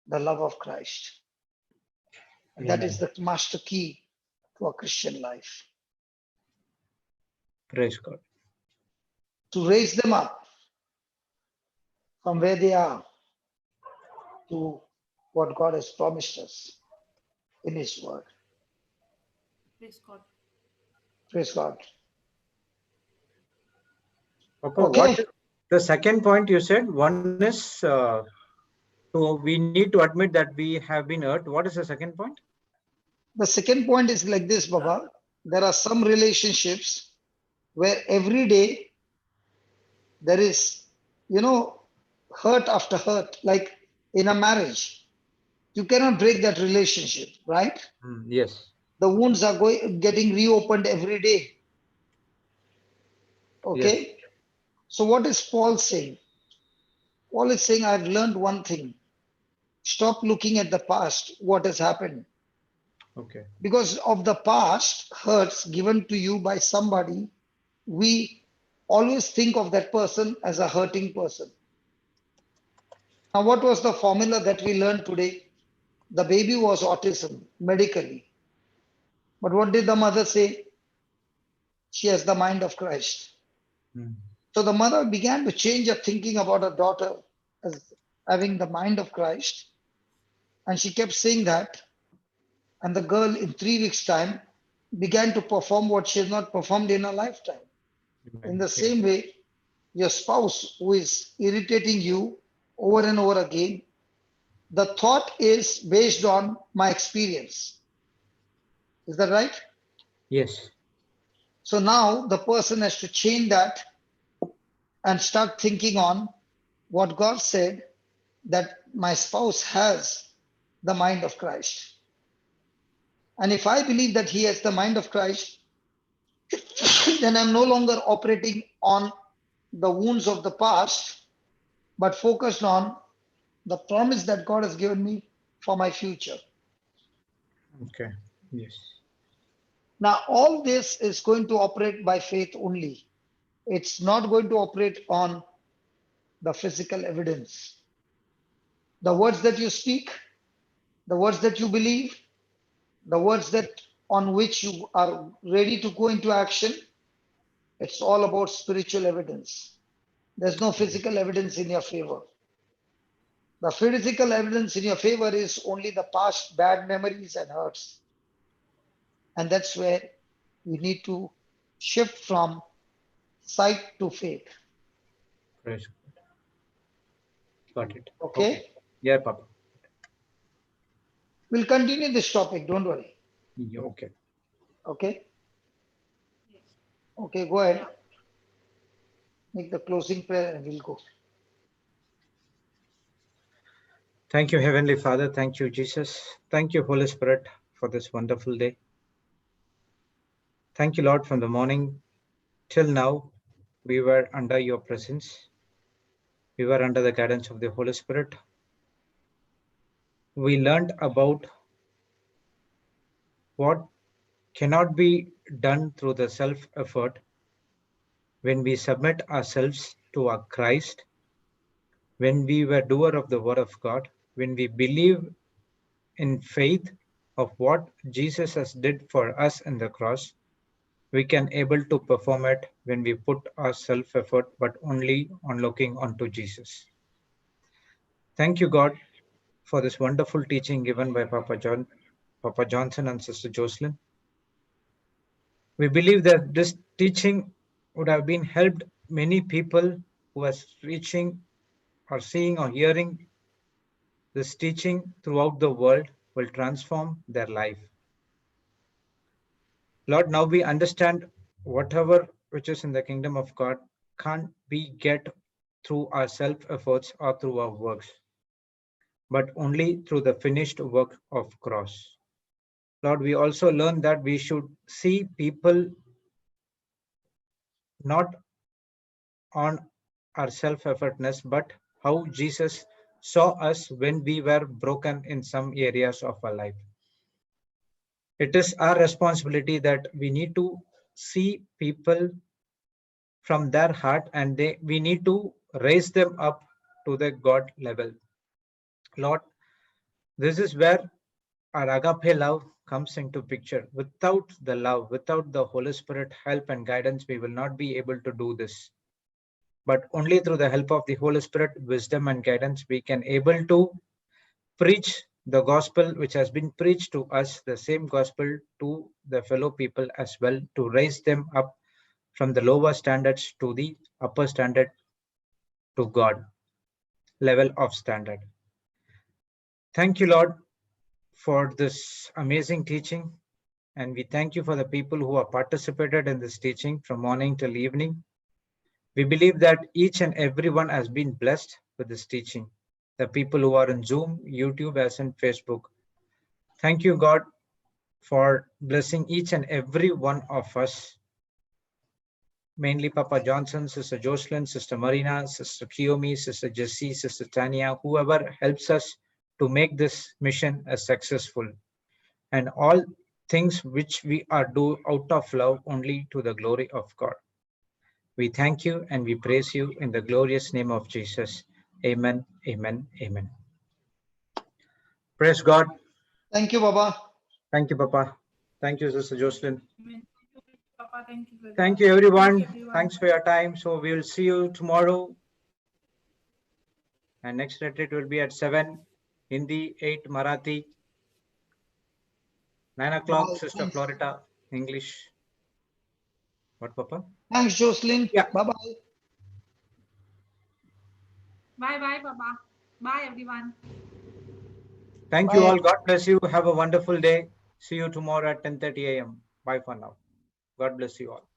the love of Christ. And that is the master key to a Christian life. Praise God. To raise them up from where they are to what God has promised us in His Word. Praise God. Praise God. Papa, Okay. what is the second point you said? One is so we need to admit that we have been hurt. What is the second point? The second point is like this, Baba. There are some relationships where every day there is, hurt after hurt, like in a marriage. You cannot break that relationship, right? Yes. The wounds are getting reopened every day. Okay. Yes. So what is Paul saying? Paul is saying, I've learned one thing. Stop looking at the past, what has happened. Okay. Because of the past hurts given to you by somebody, we always think of that person as a hurting person. Now, what was the formula that we learned today? The baby was autism medically. But what did the mother say? She has the mind of Christ. So the mother began to change her thinking about her daughter as having the mind of Christ. And she kept saying that. And the girl in 3 weeks' time began to perform what she has not performed in her lifetime. In the same way, your spouse who is irritating you over and over again, the thought is based on my experience. Is that right? Yes. So now the person has to change that and start thinking on what God said, that my spouse has the mind of Christ. And if I believe that he has the mind of Christ, then I'm no longer operating on the wounds of the past, but focused on the promise that God has given me for my future. Okay. Yes. Now, all this is going to operate by faith only. It's not going to operate on the physical evidence. The words that you speak, the words that you believe, the words that on which you are ready to go into action, it's all about spiritual evidence. There's no physical evidence in your favor. The physical evidence in your favor is only the past bad memories and hurts. And that's where you need to shift from sight to faith. Praise God. Got it. Okay? Yeah, Papa. We'll continue this topic, don't worry. Yeah, okay. Okay? Okay, go ahead. Make the closing prayer and we'll go. Thank you, Heavenly Father. Thank you, Jesus. Thank you, Holy Spirit, for this wonderful day. Thank you, Lord, from the morning till now, we were under your presence. We were under the guidance of the Holy Spirit. We learned about what cannot be done through the self-effort when we submit ourselves to our Christ, when we were doer of the word of God, when we believe in faith of what Jesus has did for us in the cross, we can able to perform it when we put our self-effort, but only on looking onto Jesus. Thank you, God, for this wonderful teaching given by Papa Johnson and Sister Jocelyn. We believe that this teaching would have been helped many people who are reaching or seeing or hearing this teaching throughout the world will transform their life. Lord, now we understand whatever which is in the kingdom of God can't be get through our self-efforts or through our works, but only through the finished work of cross. Lord, we also learn that we should see people not on our self-effortness, but how Jesus saw us when we were broken in some areas of our life. It is our responsibility that we need to see people from their heart, and we need to raise them up to the God level. Lord, this is where our agape love comes into picture. Without the love, without the Holy Spirit help and guidance, we will not be able to do this. But only through the help of the Holy Spirit, wisdom and guidance, we can able to preach the gospel which has been preached to us, the same gospel to the fellow people as well, to raise them up from the lower standards to the upper standard, to God level of standard. Thank you, Lord, for this amazing teaching. And we thank you for the people who have participated in this teaching from morning till evening. We believe that each and everyone has been blessed with this teaching. The people who are in Zoom, YouTube, as in Facebook. Thank you, God, for blessing each and every one of us. Mainly Papa Johnson, Sister Jocelyn, Sister Marina, Sister Kiyomi, Sister Jessie, Sister Tanya, whoever helps us to make this mission as successful. And all things which we are do out of love only to the glory of God. We thank you and we praise you in the glorious name of Jesus. Amen, amen, amen. Praise God. Thank you, Baba. Thank you, Papa. Thank you, Sister Jocelyn. Papa, thank you, brother. Thank you, everyone. Thank you, everyone. Thanks for your time. So we will see you tomorrow. And next retreat will be at 7, Hindi, 8, Marathi, 9 o'clock, Bye. Sister Thanks. Florida, English. What, Papa? Thanks, Jocelyn. Yeah. Bye-bye. Bye, Papa. Bye, everyone. Thank you Bye. all. God bless you. Have a wonderful day. See you tomorrow at 10:30 a.m. Bye for now. God bless you all.